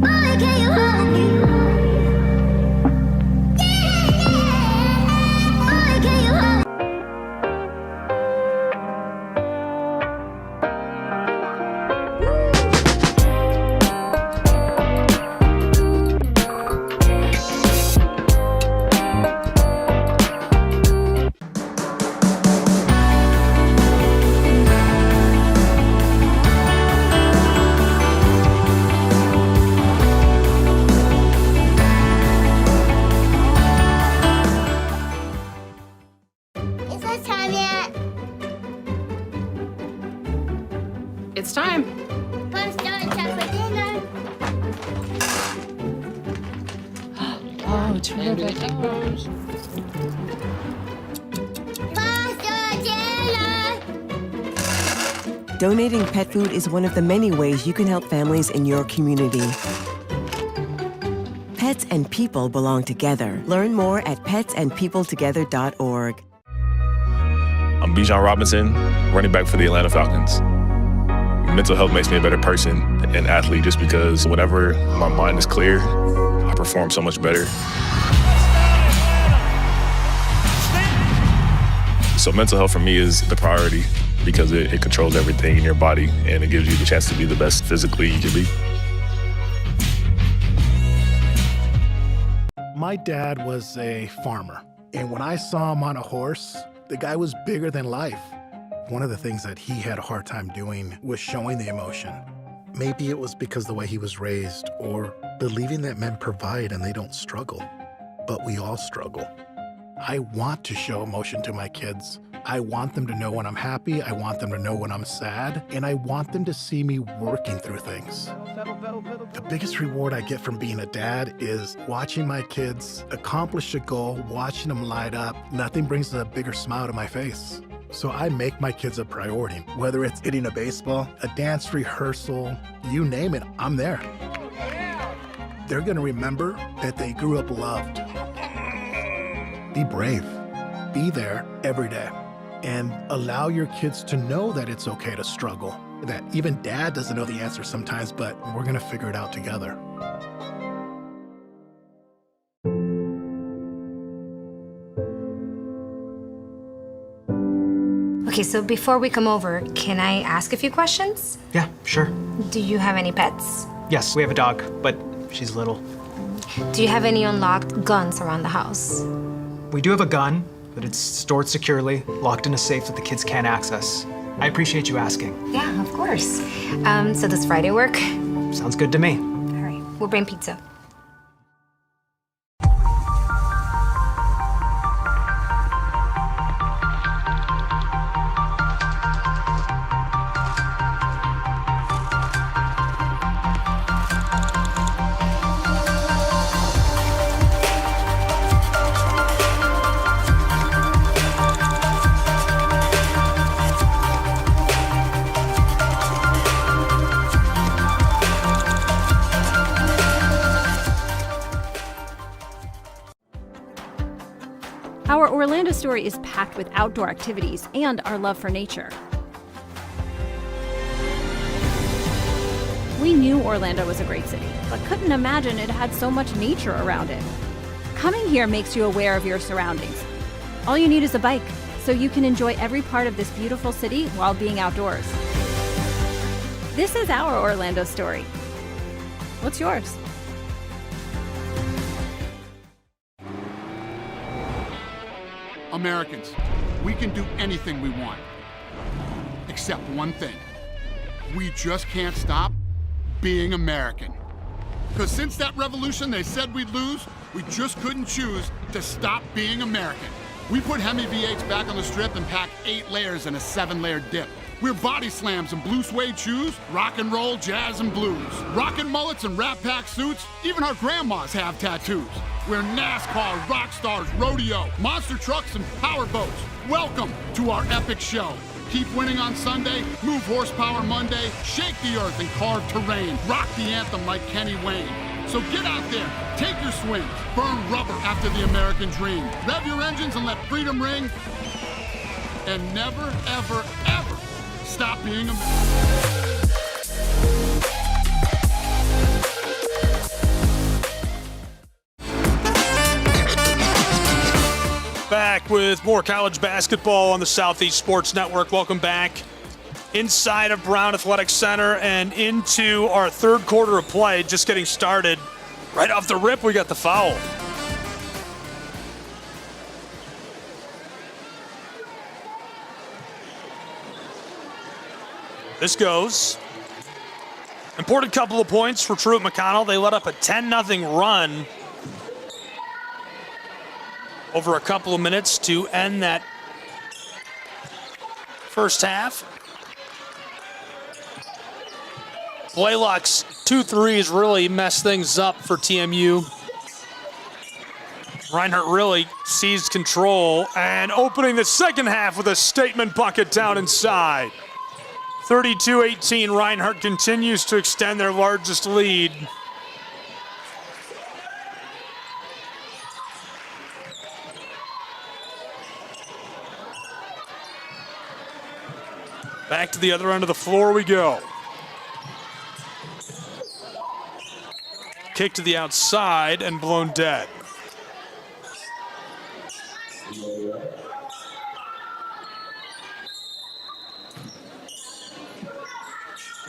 Boy, can you hold me? Boy, can you hold me? It's time. Oh, terrific. Donating pet food is one of the many ways you can help families in your community. Pets and people belong together. Learn more at petsandpeopletogether.org. I'm Bijan Robinson, running back for the Atlanta Falcons. Mental health makes me a better person and athlete just because whenever my mind is clear, I perform so much better. So mental health for me is the priority because it controls everything in your body and it gives you the chance to be the best physically you can be. My dad was a farmer, and when I saw him on a horse, the guy was bigger than life. One of the things that he had a hard time doing was showing the emotion. Maybe it was because the way he was raised or believing that men provide and they don't struggle. But we all struggle. I want to show emotion to my kids. I want them to know when I'm happy. I want them to know when I'm sad. And I want them to see me working through things. The biggest reward I get from being a dad is watching my kids accomplish a goal, watching them light up. Nothing brings a bigger smile to my face. So I make my kids a priority. Whether it's hitting a baseball, a dance rehearsal, you name it, I'm there. They're gonna remember that they grew up loved. Be brave. Be there every day. And allow your kids to know that it's okay to struggle. That even dad doesn't know the answer sometimes, but we're gonna figure it out together. Okay, so before we come over, can I ask a few questions? Yeah, sure. Do you have any pets? Yes, we have a dog, but she's little. Do you have any unlocked guns around the house? We do have a gun, but it's stored securely, locked in a safe that the kids can't access. I appreciate you asking. Yeah, of course. So does Friday work? Sounds good to me. All right, we'll bring pizza. Our Orlando story is packed with outdoor activities and our love for nature. We knew Orlando was a great city, but couldn't imagine it had so much nature around it. Coming here makes you aware of your surroundings. All you need is a bike, so you can enjoy every part of this beautiful city while being outdoors. This is our Orlando story. What's yours? Americans, we can do anything we want. Except one thing. We just can't stop being American. Because since that revolution they said we'd lose, we just couldn't choose to stop being American. We put Hemi V8s back on the strip and packed 8 layers in a 7-layer dip. We're body slams and blue suede shoes, rock and roll, jazz and blues. Rockin' mullets and Rat Pack suits, even our grandmas have tattoos. We're NASCAR, rock stars, rodeo, monster trucks and power boats. Welcome to our epic show. Keep winning on Sunday, move horsepower Monday, shake the earth and carve terrain, rock the anthem like Kenny Wayne. So get out there, take your swings, burn rubber after the American dream. Rev your engines and let freedom ring. And never, ever, ever stop being American. Back with more college basketball on the Southeast Sports Network. Welcome back inside of Brown Athletic Center and into our third quarter of play. Just getting started. Right off the rip, we got the foul. This goes. Important couple of points for Truett McConnell. They let up a 10-0 run over a couple of minutes to end that first half. Blaylock's 2 threes really messed things up for TMU. Reinhardt really seized control and opening the second half with a statement bucket down inside. 32-18, Reinhardt continues to extend their largest lead. Back to the other end of the floor we go. Kick to the outside and blown dead.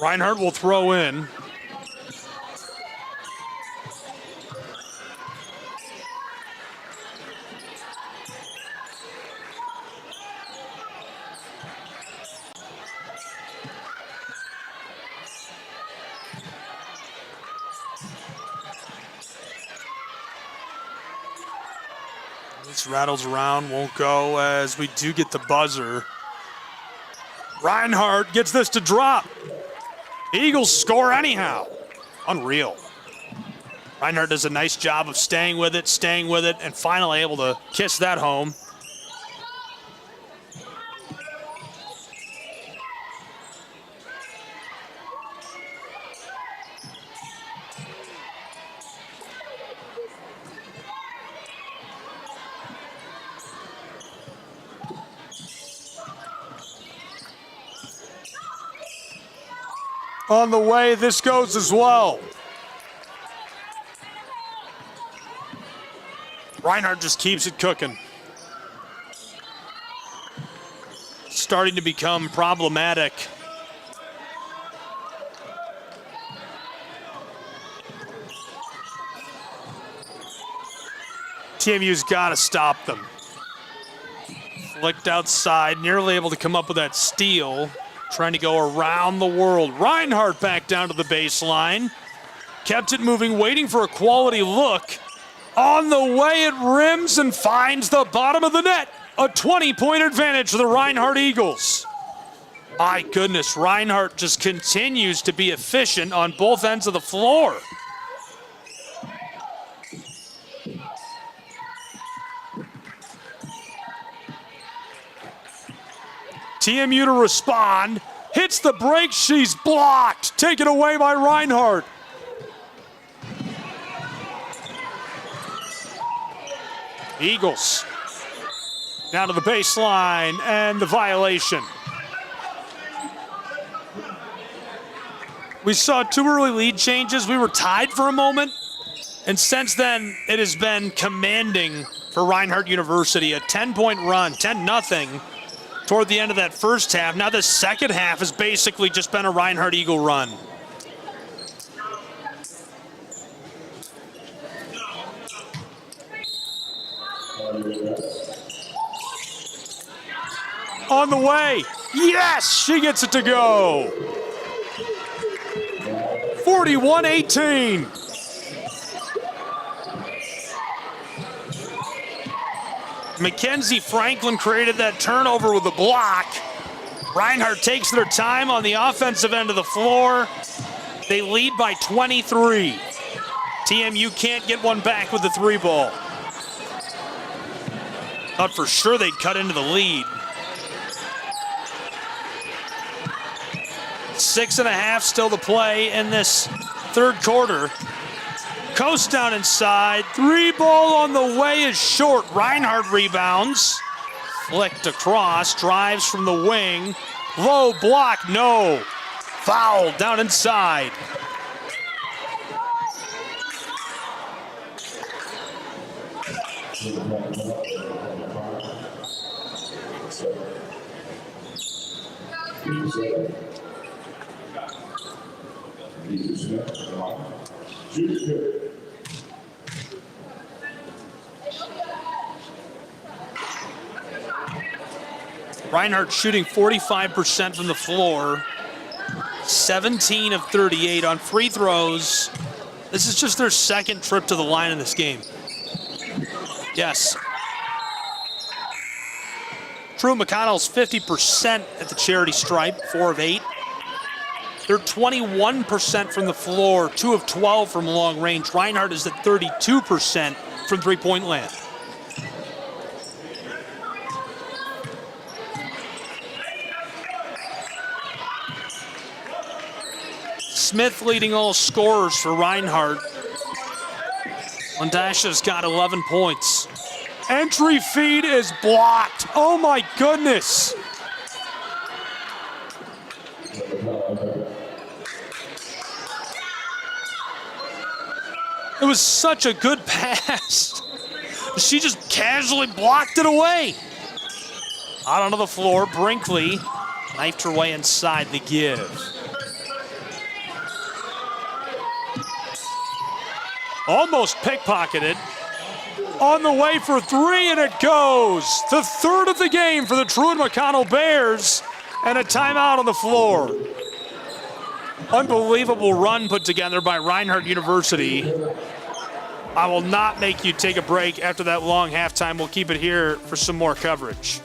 Reinhardt will throw in. This rattles around, won't go as we do get the buzzer. Reinhardt gets this to drop. Eagles score anyhow. Unreal. Reinhardt does a nice job of staying with it, and finally able to kiss that home. On the way, this goes as well. Reinhardt just keeps it cooking. Starting to become problematic. TMU's got to stop them. Flicked outside, nearly able to come up with that steal. Trying to go around the world. Reinhardt back down to the baseline. Kept it moving, waiting for a quality look. On the way, it rims and finds the bottom of the net. A 20-point advantage for the Reinhardt Eagles. My goodness, Reinhardt just continues to be efficient on both ends of the floor. TMU to respond. Hits the break, she's blocked. Taken away by Reinhardt. Eagles down to the baseline and the violation. We saw 2 early lead changes. We were tied for a moment. And since then, it has been commanding for Reinhardt University. A 10-point run, 10-0 toward the end of that first half. Now the second half has basically just been a Reinhardt Eagle run. On the way. Yes, she gets it to go. 41-18. Mackenzie Franklin created that turnover with a block. Reinhardt takes their time on the offensive end of the floor. They lead by 23. TMU can't get one back with the 3-ball. Thought for sure they'd cut into the lead. 6.5 still to play in this third quarter. Coast down inside. 3-ball on the way is short. Reinhardt rebounds. Flicked across. Drives from the wing. Low block. No. Foul down inside. Reinhardt shooting 45% from the floor, 17 of 38 on free throws. This is just their second trip to the line in this game. Yes. Truett McConnell's 50% at the charity stripe, 4 of 8. They're 21% from the floor, 2 of 12 from long range. Reinhardt is at 32% from three-point land. Smith leading all scorers for Reinhardt. Landasha's got 11 points. Entry feed is blocked. Oh my goodness. It was such a good pass. She just casually blocked it away. Out onto the floor, Brinkley knifed her way inside the give. Almost pickpocketed. On the way for 3, and it goes. The third of the game for the Truett McConnell Bears, and a timeout on the floor. Unbelievable run put together by Reinhardt University. I will not make you take a break after that long halftime. We'll keep it here for some more coverage.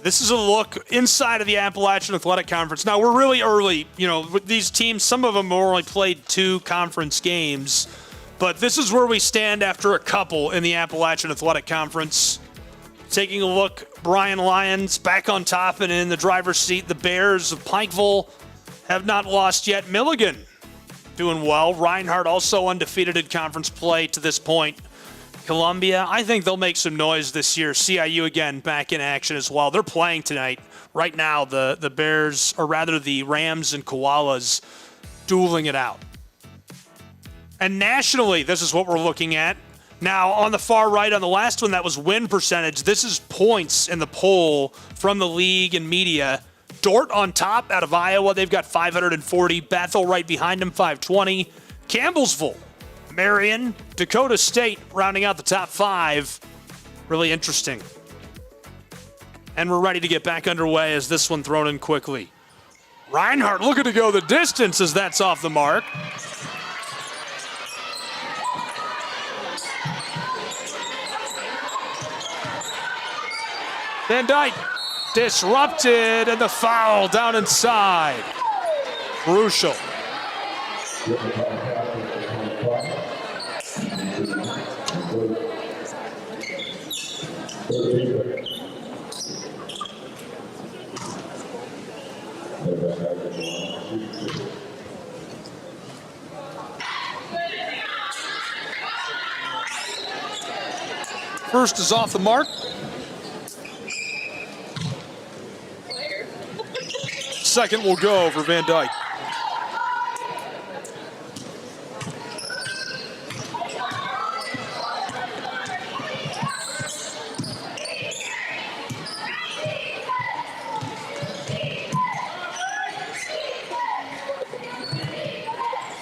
This is a look inside of the Appalachian Athletic Conference. Now, we're really early. You know, with these teams, some of them only played 2 conference games. But this is where we stand after a couple in the Appalachian Athletic Conference. Taking a look, Brian Lyons back on top and in the driver's seat. The Bears of Pikeville have not lost yet. Milligan doing well. Reinhardt also undefeated in conference play to this point. Columbia, I think they'll make some noise this year. CIU again back in action as well. They're playing tonight. Right now, the Bears, or rather the Rams and Koalas, dueling it out. And nationally, this is what we're looking at. Now, on the far right, on the last one, that was win percentage. This is points in the poll from the league and media. Dordt on top out of Iowa. They've got 540. Bethel right behind them, 520. Campbellsville, Marion, Dakota State rounding out the top 5. Really interesting. And we're ready to get back underway as this one thrown in quickly. Reinhardt looking to go the distance as that's off the mark. Van Dyke disrupted, and the foul down inside. Crucial. First is off the mark. Second will go for Van Dyke.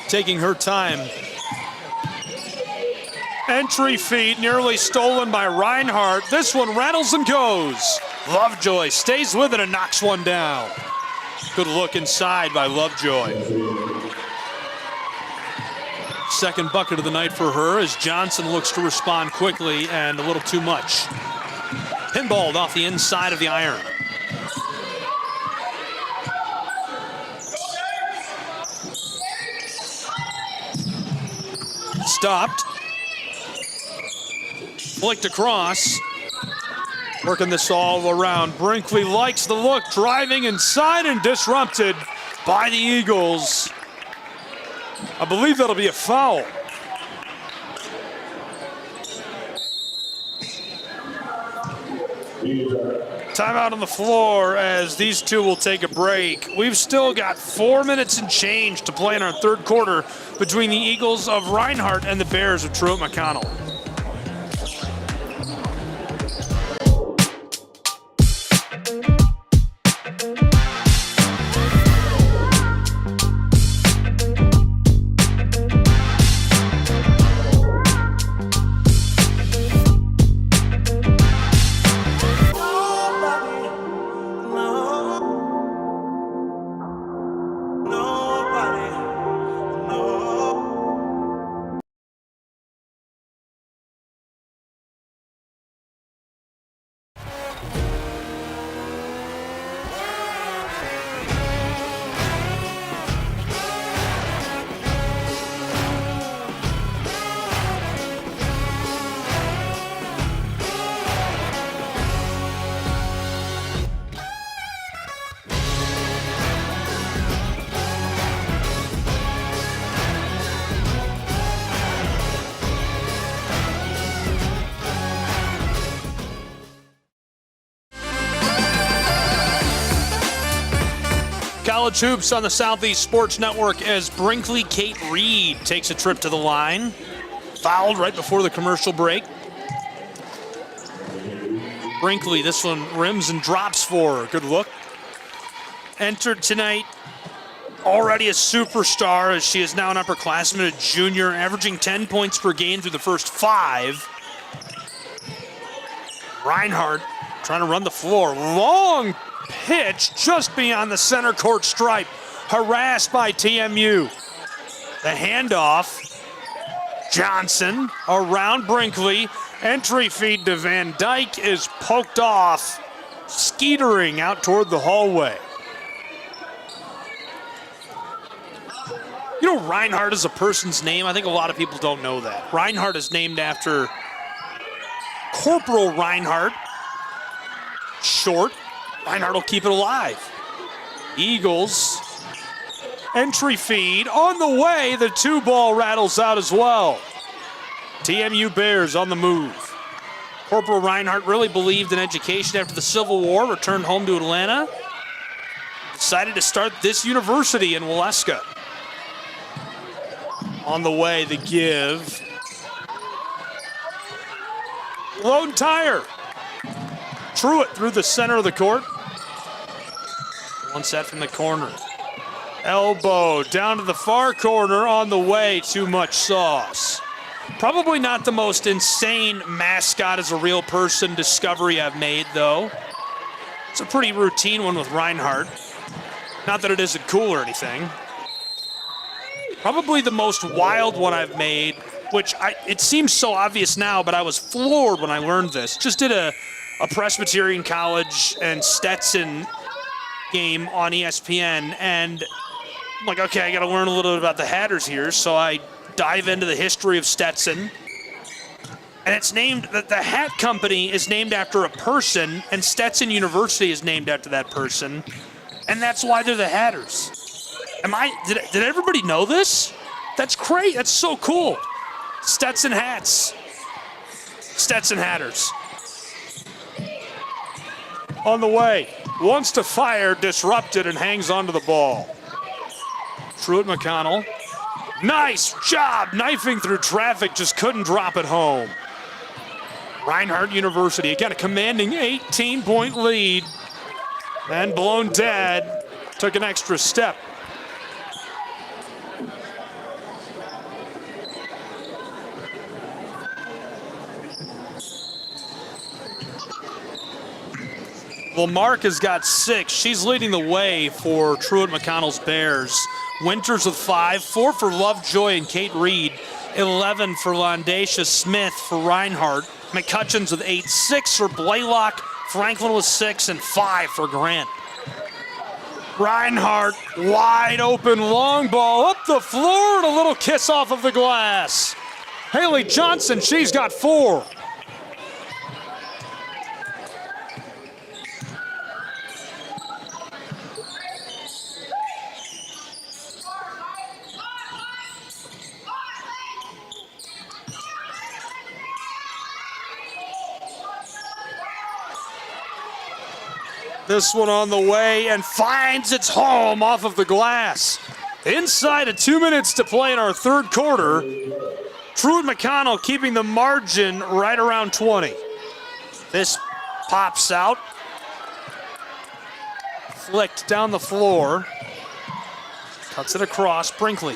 Taking her time. Entry feed nearly stolen by Reinhardt. This one rattles and goes. Lovejoy stays with it and knocks one down. Good look inside by Lovejoy. Second bucket of the night for her as Johnson looks to respond quickly and a little too much. Pinballed off the inside of the iron. Stopped. Flicked across. Working this all around. Brinkley likes the look, driving inside and disrupted by the Eagles. I believe that'll be a foul. Timeout on the floor as these two will take a break. We've still got 4 minutes and change to play in our third quarter between the Eagles of Reinhardt and the Bears of Truett McConnell. College hoops on the Southeast Sports Network as Brinkley Kate Reed takes a trip to the line. Fouled right before the commercial break. Brinkley, this one rims and drops for her. Good look. Entered tonight, already a superstar as she is now an upperclassman, a junior, averaging 10 points per game through the first 5. Reinhardt trying to run the floor. Long pitch just beyond the center court stripe. Harassed by TMU. The handoff. Johnson around Brinkley. Entry feed to Van Dyke is poked off. Skeetering out toward the hallway. You know, Reinhardt is a person's name. I think a lot of people don't know that. Reinhardt is named after Corporal Reinhardt. Short. Reinhardt will keep it alive. Eagles. Entry feed on the way. The 2-ball rattles out as well. TMU Bears on the move. Corporal Reinhardt really believed in education after the Civil War, returned home to Atlanta. Decided to start this university in Waleska. On the way, the give. Lone tire. Truett through the center of the court. One set from the corner. Elbow down to the far corner on the way. Too much sauce. Probably not the most insane mascot as a real person discovery I've made, though. It's a pretty routine one with Reinhardt. Not that it isn't cool or anything. Probably the most wild one I've made, which it seems so obvious now, but I was floored when I learned this. Just did a Presbyterian College and Stetson game on ESPN, and I'm like, okay, I got to learn a little bit about the Hatters here, so I dive into the history of Stetson. And it's named, the hat company is named after a person, and Stetson University is named after that person, and that's why they're the Hatters. Did everybody know this? That's great, that's so cool. Stetson hats. Stetson Hatters. On the way, wants to fire, disrupted, and hangs onto the ball. Truett McConnell. Nice job knifing through traffic, just couldn't drop it home. Reinhardt University, again, a commanding 18-point lead. And blown dead, took an extra step. Lamarck has got 6. She's leading the way for Truett McConnell's Bears. Winters with 5, 4 for Lovejoy and Kate Reed, 11 for Londacia Smith for Reinhardt, McCutcheons with 8, 6 for Blaylock, Franklin with 6, and 5 for Grant. Reinhardt, wide open, long ball up the floor, and a little kiss off of the glass. Haley Johnson, she's got 4. This one on the way and finds its home off of the glass. Inside of 2 minutes to play in our third quarter. Truett McConnell keeping the margin right around 20. This pops out. Flicked down the floor. Cuts it across, Brinkley.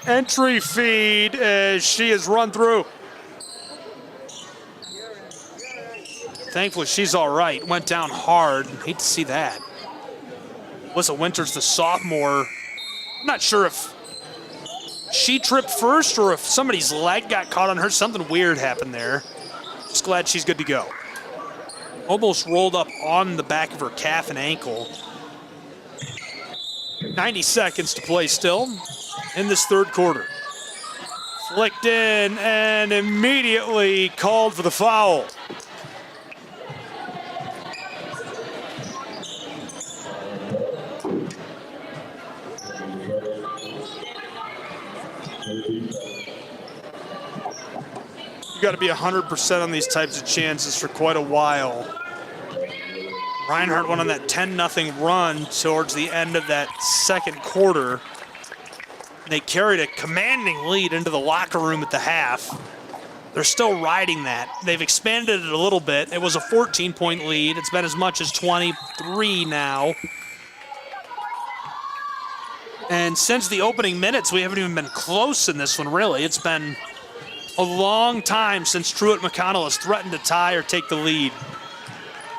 Entry feed as she is run through. Thankfully, she's all right. Went down hard. Hate to see that. Alyssa Winters, the sophomore. I'm not sure if she tripped first or if somebody's leg got caught on her. Something weird happened there. Just glad she's good to go. Almost rolled up on the back of her calf and ankle. 90 seconds to play still in this third quarter. Flicked in and immediately called for the foul. You got to be 100% on these types of chances for quite a while. Reinhardt went on that 10-0 run towards the end of that second quarter. They carried a commanding lead into the locker room at the half. They're still riding that. They've expanded it a little bit. It was a 14-point lead. It's been as much as 23 now. And since the opening minutes, we haven't even been close in this one, really. It's been a long time since Truett McConnell has threatened to tie or take the lead.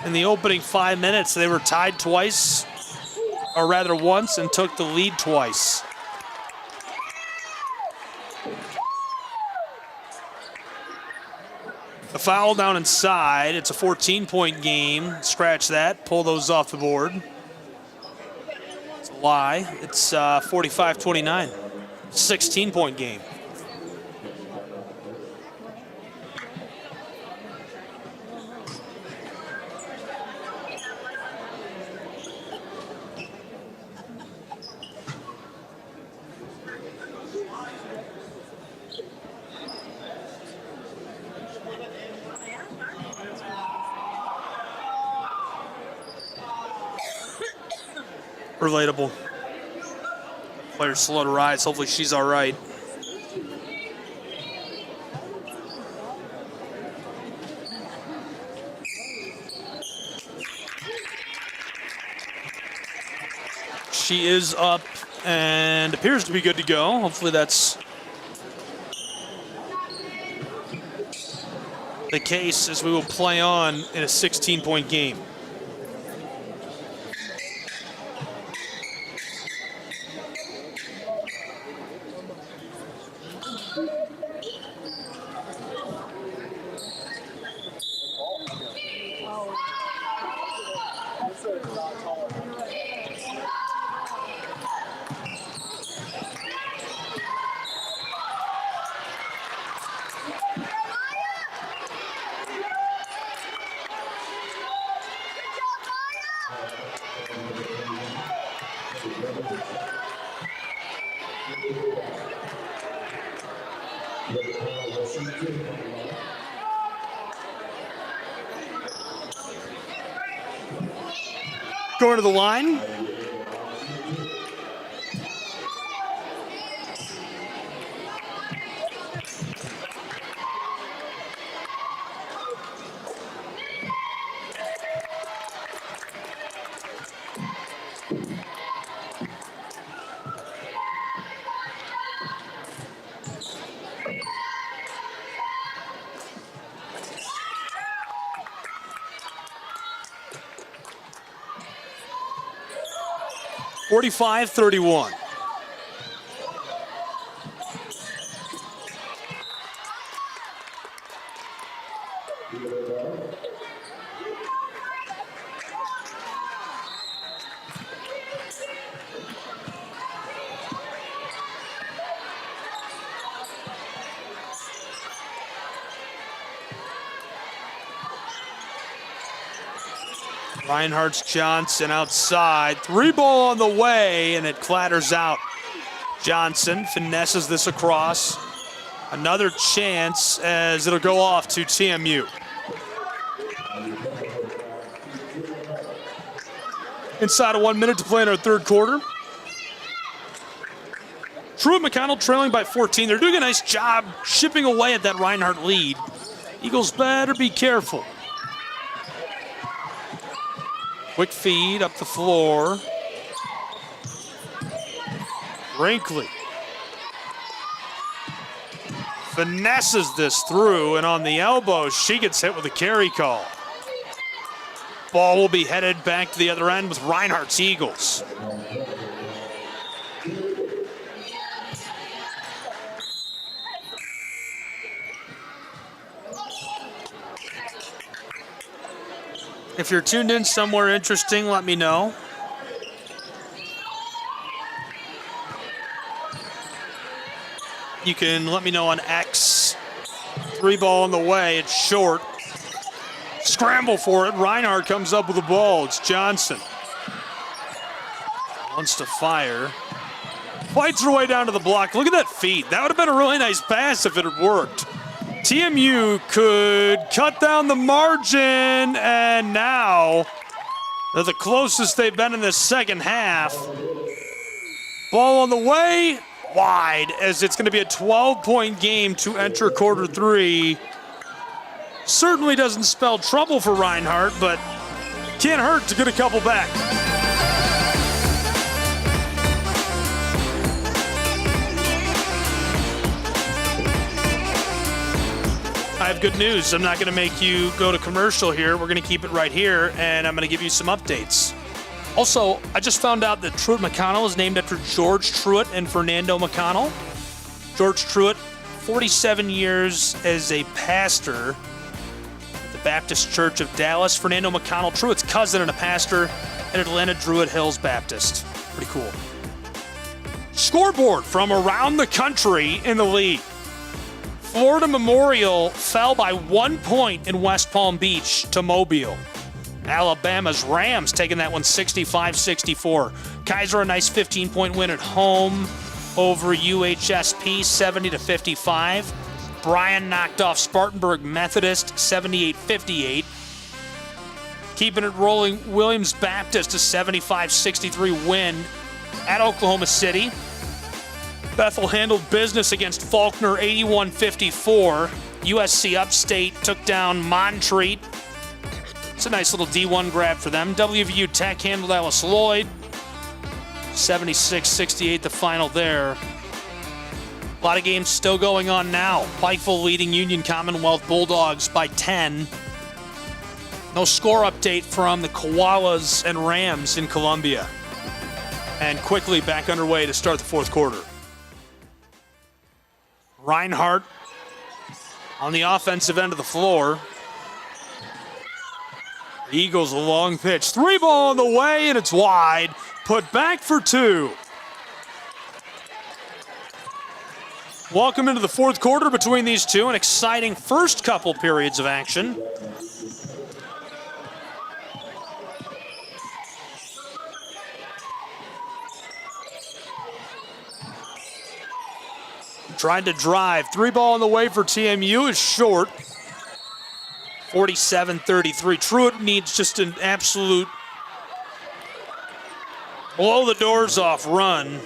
In the opening 5 minutes, they were tied twice, or rather once, and took the lead twice. A foul down inside. It's a 14-point game. Scratch that. Pull those off the board. It's a lie. It's 45-29. 16-point game. Relatable. Player's slow to rise. Hopefully she's all right. She is up and appears to be good to go. Hopefully that's the case as we will play on in a 16-point game. Going to the line. (45-31). Reinhardt's Johnson outside. 3-ball on the way, and it clatters out. Johnson finesses this across. Another chance as it'll go off to TMU. Inside of 1 minute to play in our third quarter. Truett McConnell trailing by 14. They're doing a nice job chipping away at that Reinhardt lead. Eagles better be careful. Quick feed up the floor. Brinkley finesses this through, and on the elbow, she gets hit with a carry call. Ball will be headed back to the other end with Reinhardt's Eagles. If you're tuned in somewhere interesting, let me know. You can let me know on X. 3-ball on the way, it's short. Scramble for it, Reinhardt comes up with the ball, it's Johnson. Wants to fire. Fights her way down to the block, look at that feed. That would have been a really nice pass if it had worked. TMU could cut down the margin, and now they're the closest they've been in the second half. Ball on the way, wide, as it's going to be a 12-point game to enter quarter three. Certainly doesn't spell trouble for Reinhardt, but can't hurt to get a couple back. I have good news. I'm not going to make you go to commercial here. We're going to keep it right here, and I'm going to give you some updates. Also, I just found out that Truett McConnell is named after George Truett and Fernando McConnell. George Truett, 47 years as a pastor at the Baptist Church of Dallas. Fernando McConnell, Truett's cousin and a pastor at Atlanta Druid Hills Baptist. Pretty cool. Scoreboard from around the country in the league. Florida Memorial fell by 1 point in West Palm Beach to Mobile. Alabama's Rams taking that one 65-64. Kaiser, a nice 15-point win at home over UHSP, 70-55. Bryan knocked off Spartanburg Methodist, 78-58. Keeping it rolling, Williams Baptist, a 75-63 win at Oklahoma City. Bethel handled business against Faulkner, 81-54. USC Upstate took down Montreat. It's a nice little D1 grab for them. WVU Tech handled Alice Lloyd, 76-68 the final there. A lot of games still going on now. Pikeville leading Union Commonwealth Bulldogs by 10. No score update from the Koalas and Rams in Columbia. And quickly back underway to start the fourth quarter. Reinhardt on the offensive end of the floor. The Eagles a long pitch. 3 ball on the way, and it's wide. Put back for 2. Welcome into the fourth quarter between these two. An exciting first couple periods of action. Tried to drive. 3 ball on the way for TMU is short. 47-33. Truett needs just an absolute blow the doors off run.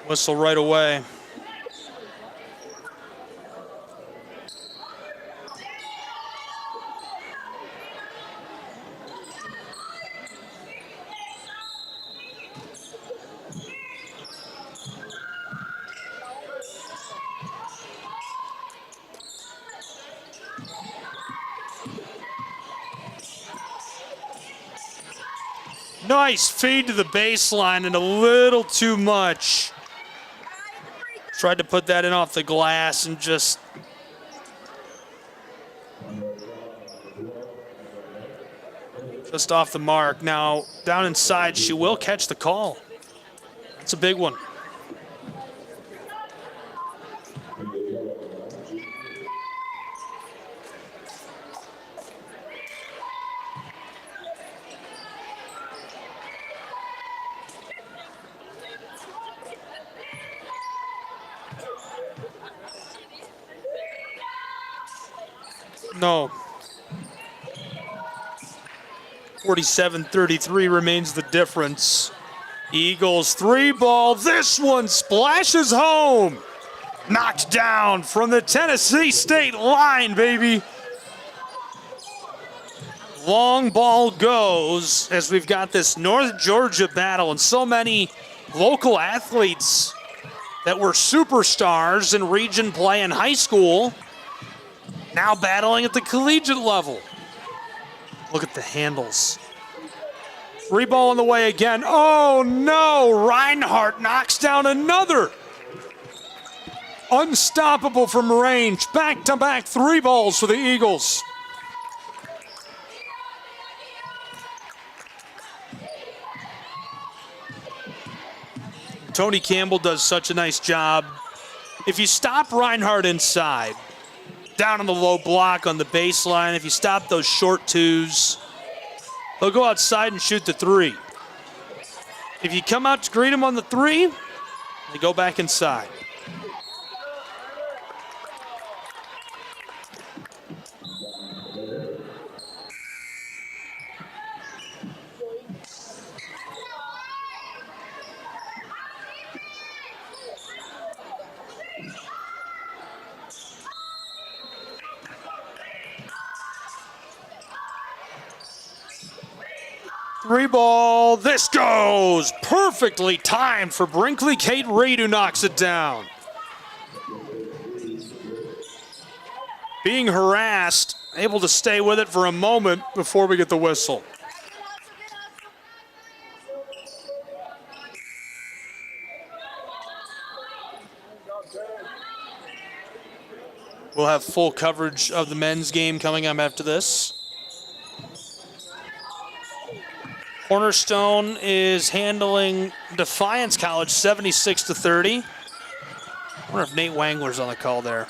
Whistle right away. Nice feed to the baseline and a little too much. Tried to put that in off the glass and just off the mark. Now down inside, she will catch the call. That's a big one. No. 47-33 remains the difference. Eagles 3 ball. This one splashes home. Knocked down from the Tennessee State line, baby. Long ball goes as we've got this North Georgia battle and so many local athletes that were superstars in region play in high school now battling at the collegiate level. Look at the handles. 3 ball on the way again. Oh no, Reinhardt knocks down another. Unstoppable from range. Back-to-back 3 balls for the Eagles. Tony Campbell does such a nice job. If you stop Reinhardt inside, down on the low block on the baseline, if you stop those short 2s, they'll go outside and shoot the 3. If you come out to greet them on the 3, they go back inside. Three ball, this goes perfectly timed for Brinkley Kate Reed, who knocks it down. Being harassed, able to stay with it for a moment before we get the whistle. We'll have full coverage of the men's game coming up after this. Cornerstone is handling Defiance College 76-30. I wonder if Nate Wangler's on the call there.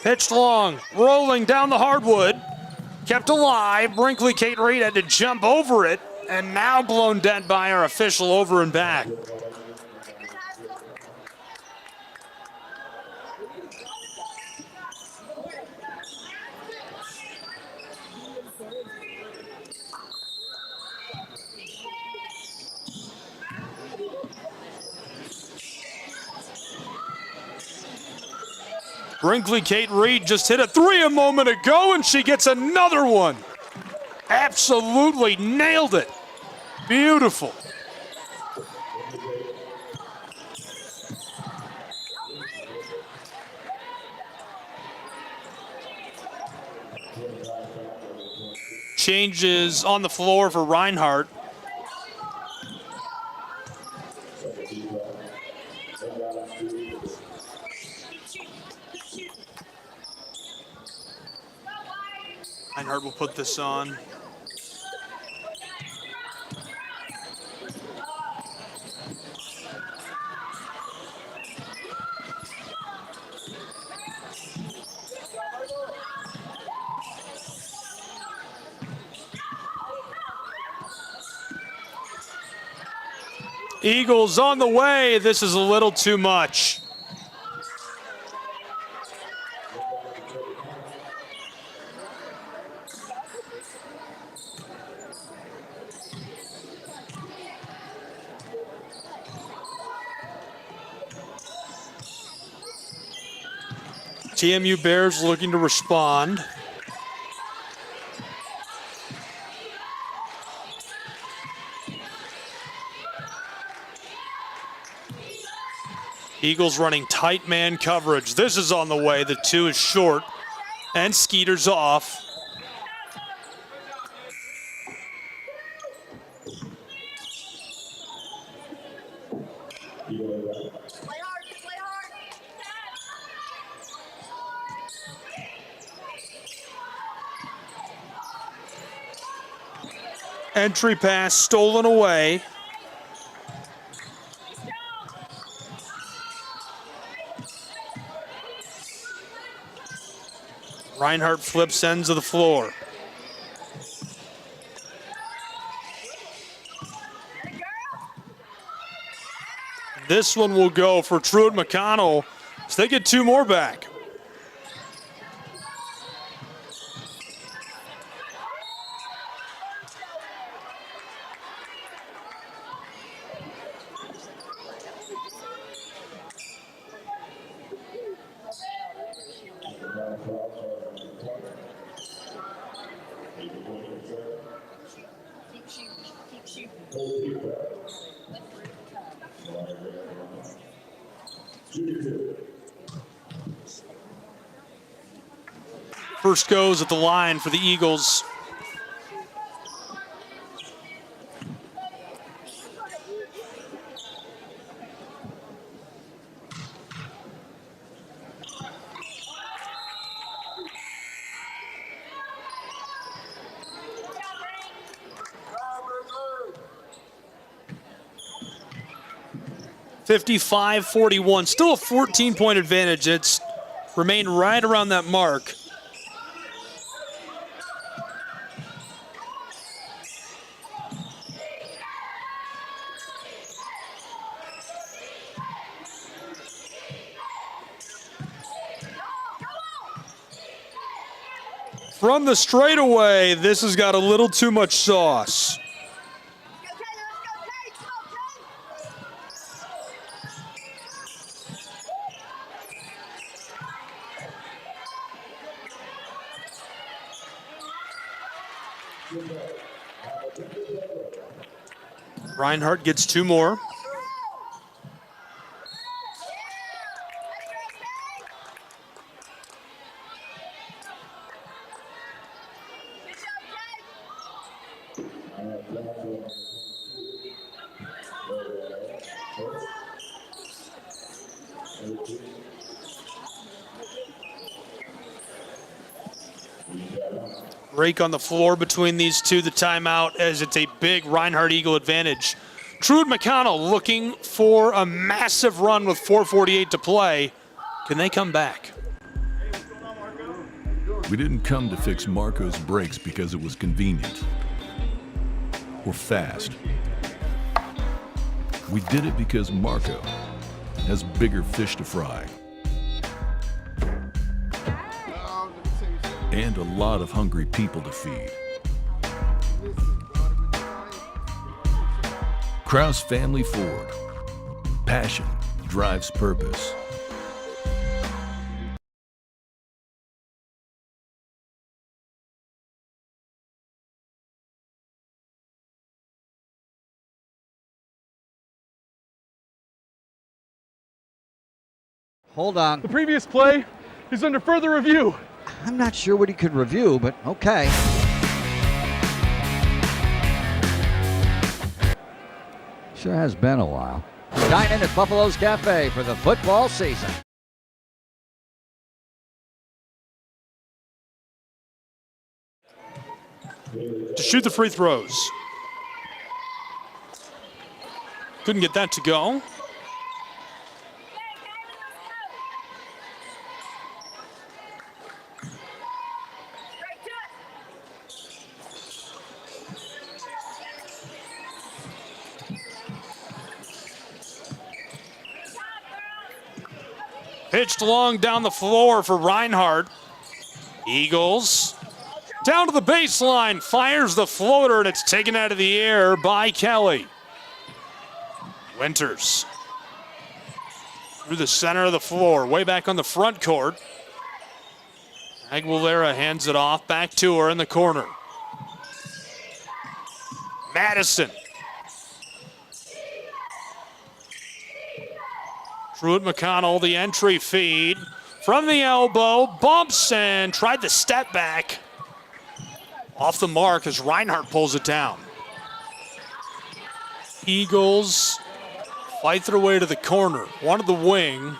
Pitched long, rolling down the hardwood. Kept alive. Brinkley Kate Reed had to jump over it, and now blown dead by our official over and back. Brinkley Kate Reed just hit a three a moment ago, and she gets another one. Absolutely nailed it. Beautiful. Changes on the floor for Reinhardt. Reinhardt will put this on. Eagles on the way. This is a little too much. TMU Bears looking to respond. Eagles running tight man coverage. This is on the way. The two is short, and Skeeter's off. Entry pass stolen away. Reinhardt flips ends of the floor. This one will go for Truett McConnell, so they get two more back. First goes at the line for the Eagles. (55-41), still a 14-point advantage. It's remained right around that mark. From the straightaway, this has got a little too much sauce. Reinhardt gets two more. Break on the floor between these two, the timeout, as it's a big Reinhardt Eagle advantage. Truett McConnell looking for a massive run with 4:48 to play. Can they come back? We didn't come to fix Marco's brakes because it was convenient or fast. We did it because Marco has bigger fish to fry and a lot of hungry people to feed. Krause Family Ford. Passion drives purpose. Hold on. The previous play is under further review. I'm not sure what he could review, but okay. Sure has been a while. Dine in at Buffalo's Cafe for the football season. To shoot the free throws. Couldn't get that to go. Pitched long down the floor for Reinhardt. Eagles down to the baseline, fires the floater, and it's taken out of the air by Kelly. Winters through the center of the floor, way back on the front court. Aguilera hands it off, back to her in the corner. Madison. Truett McConnell, the entry feed. From the elbow, bumps and tried to step back. Off the mark as Reinhardt pulls it down. Eagles fight their way to the corner. One of the wing.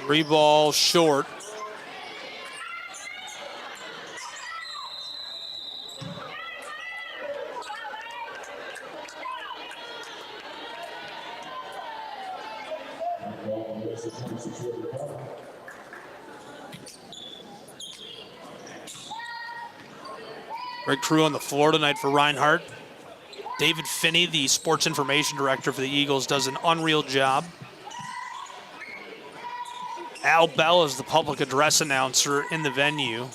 Three ball short. Great crew on the floor tonight for Reinhardt. David Finney, the sports information director for the Eagles, does an unreal job. Al Bell is the public address announcer in the venue.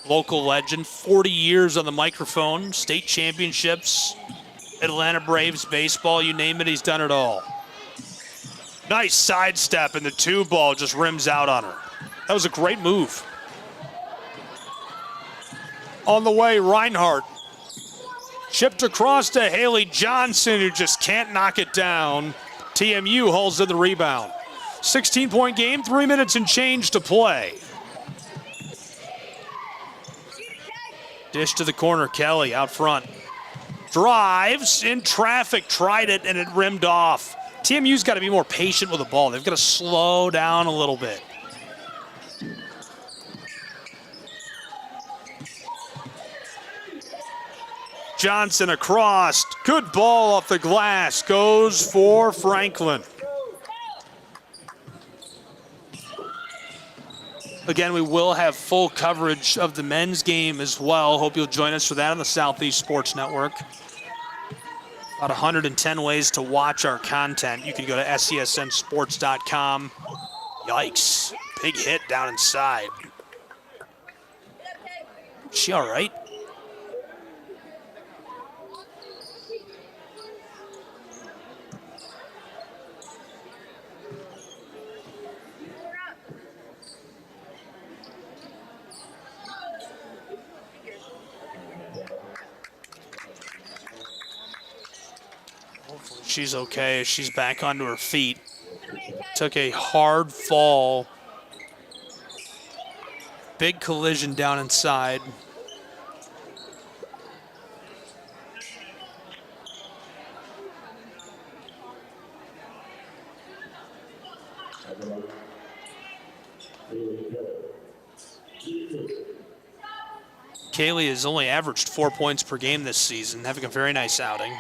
Local legend, 40 years on the microphone, state championships, Atlanta Braves baseball, you name it, he's done it all. Nice sidestep, and the two ball just rims out on her. That was a great move. On the way, Reinhardt. Chipped across to Haley Johnson, who just can't knock it down. TMU holds in the rebound. 16-point game, 3 minutes and change to play. Dish to the corner, Kelly out front. Drives in traffic, tried it, and it rimmed off. TMU's got to be more patient with the ball. They've got to slow down a little bit. Johnson across. Good ball off the glass. Goes for Franklin. Again, we will have full coverage of the men's game as well. Hope you'll join us for that on the Southeast Sports Network. About 110 ways to watch our content. You can go to SESNsports.com. Yikes. Big hit down inside. Is she all right? She's okay. She's back onto her feet. Took a hard fall. Big collision down inside. Kaylee has only averaged 4 points per game this season, having a very nice outing.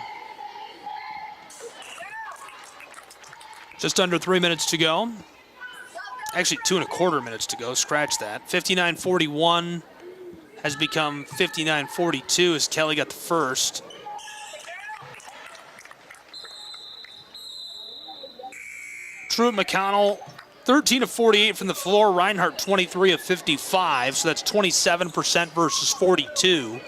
Just under 3 minutes to go. Actually, 2.25 minutes to go. Scratch that. 59-41 has become 59-42 as Kelly got the first. Truett McConnell, 13 of 48 from the floor. Reinhardt, 23 of 55, so that's 27% versus 42.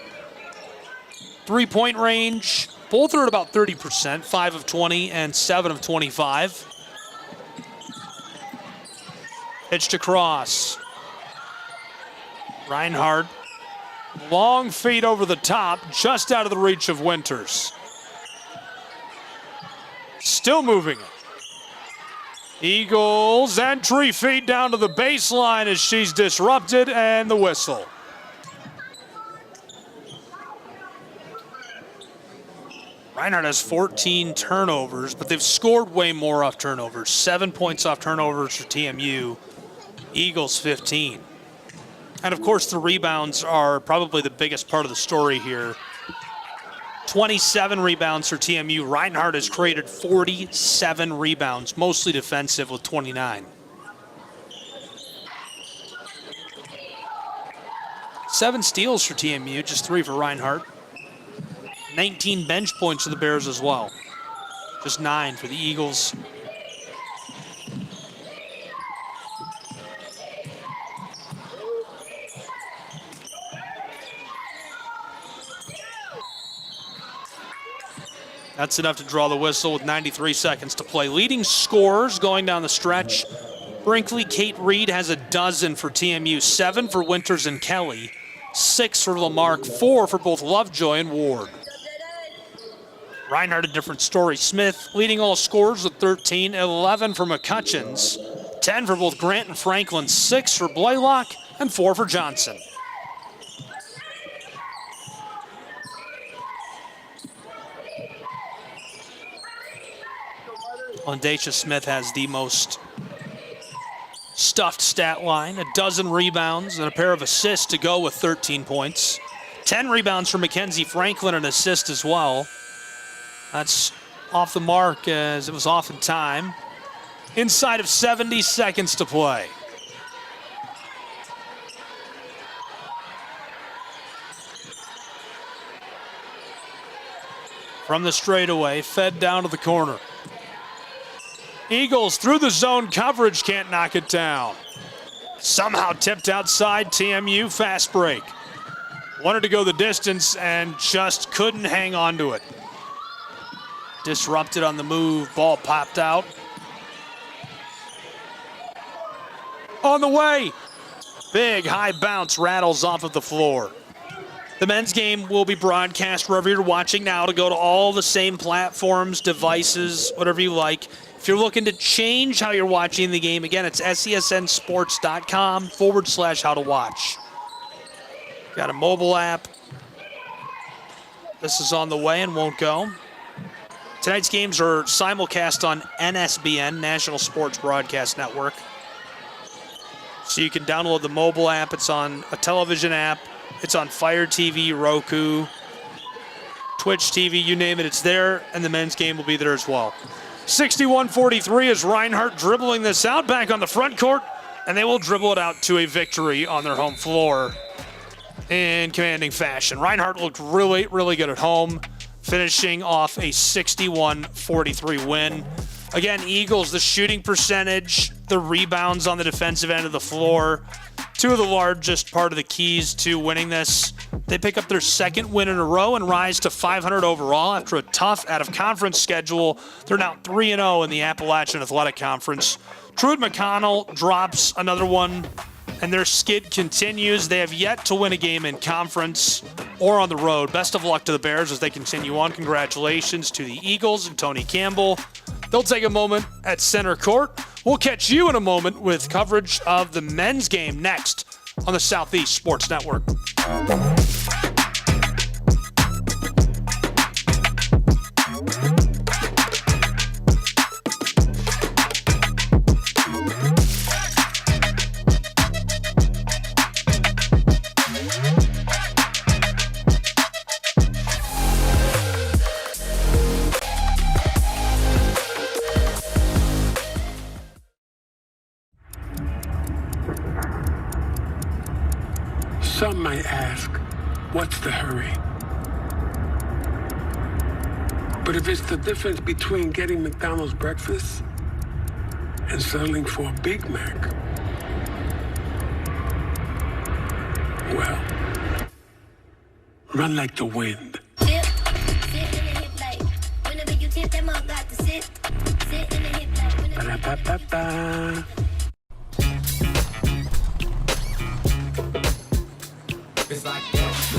3-point range, both are at about 30%, 5 of 20 and 7 of 25. Pitched across. Reinhardt Long feed over the top, just out of the reach of Winters. Still moving it. Eagles entry feed down to the baseline as she's disrupted, and the whistle. Reinhardt has 14 turnovers, but they've scored way more off turnovers. 7 points off turnovers for TMU. Eagles 15. And of course the rebounds are probably the biggest part of the story here. 27 rebounds for TMU. Reinhardt has created 47 rebounds, mostly defensive with 29. 7 steals for TMU, just 3 for Reinhardt. 19 bench points for the Bears as well. Just 9 for the Eagles. That's enough to draw the whistle with 93 seconds to play. Leading scorers going down the stretch. Brinkley, Kate Reed has a dozen for TMU. 7 for Winters and Kelly. 6 for Lamarck. 4 for both Lovejoy and Ward. Reinhardt, a different story. Smith leading all scorers with 13. 11 for McCutcheons. 10 for both Grant and Franklin. 6 for Blaylock and 4 for Johnson. Dacia Smith has the most stuffed stat line, a dozen rebounds and a pair of assists to go with 13 points. 10 rebounds for Mackenzie Franklin, an assist as well. That's off the mark as it was off in time. Inside of 70 seconds to play. From the straightaway, fed down to the corner. Eagles through the zone coverage, can't knock it down. Somehow tipped outside TMU, fast break. Wanted to go the distance and just couldn't hang on to it. Disrupted on the move, ball popped out. On the way, big high bounce rattles off of the floor. The men's game will be broadcast wherever you're watching now to go to all the same platforms, devices, whatever you like. If you're looking to change how you're watching the game, again, it's SESNsports.com/how to watch. Got a mobile app. This is on the way and won't go. Tonight's games are simulcast on NSBN, National Sports Broadcast Network. So you can download the mobile app. It's on a television app. It's on Fire TV, Roku, Twitch TV, you name it, it's there, and the men's game will be there as well. 61-43 is Reinhardt dribbling this out back on the front court, and they will dribble it out to a victory on their home floor in commanding fashion. Reinhardt looked really, really good at home, finishing off a 61-43 win. Again, Eagles, the shooting percentage, the rebounds on the defensive end of the floor, two of the largest part of the keys to winning this. They pick up their second win in a row and rise to 500 overall after a tough out-of-conference schedule. They're now 3-0 in the Appalachian Athletic Conference. Truett McConnell drops another one, and their skid continues. They have yet to win a game in conference or on the road. Best of luck to the Bears as they continue on. Congratulations to the Eagles and Tony Campbell. They'll take a moment at center court. We'll catch you in a moment with coverage of the men's game next on the Southeast Sports Network. Some might ask, what's the hurry? But if it's the difference between getting McDonald's breakfast and settling for a Big Mac, well, run like the wind. Ba-da-ba-ba-ba. It's like that.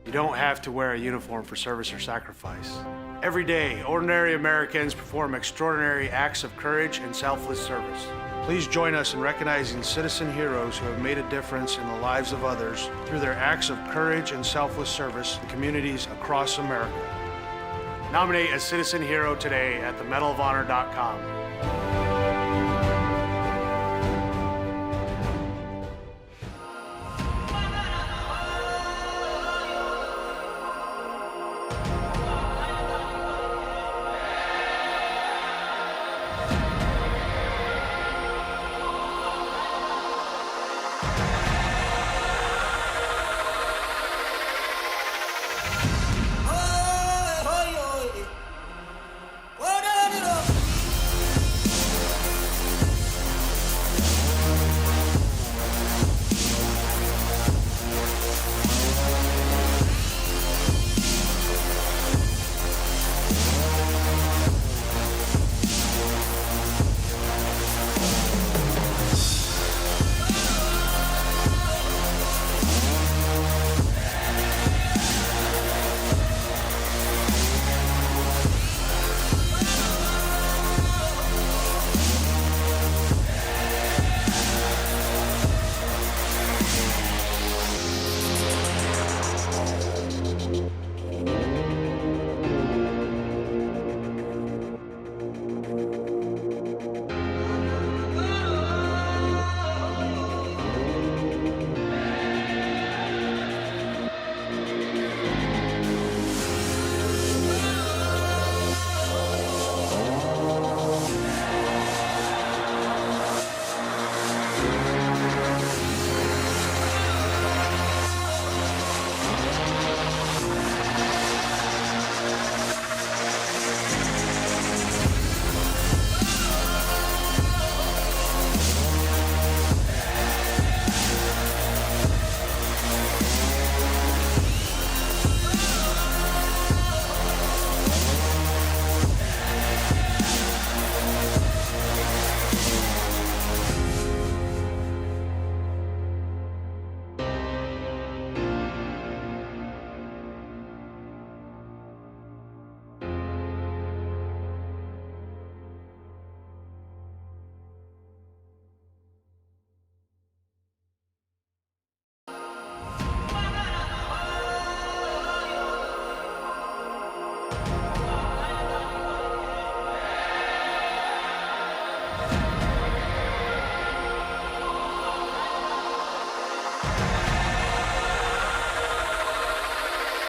You don't have to wear a uniform for service or sacrifice. Every day, ordinary Americans perform extraordinary acts of courage and selfless service. Please join us in recognizing citizen heroes who have made a difference in the lives of others through their acts of courage and selfless service in communities across America. Nominate a citizen hero today at themedalofhonor.com.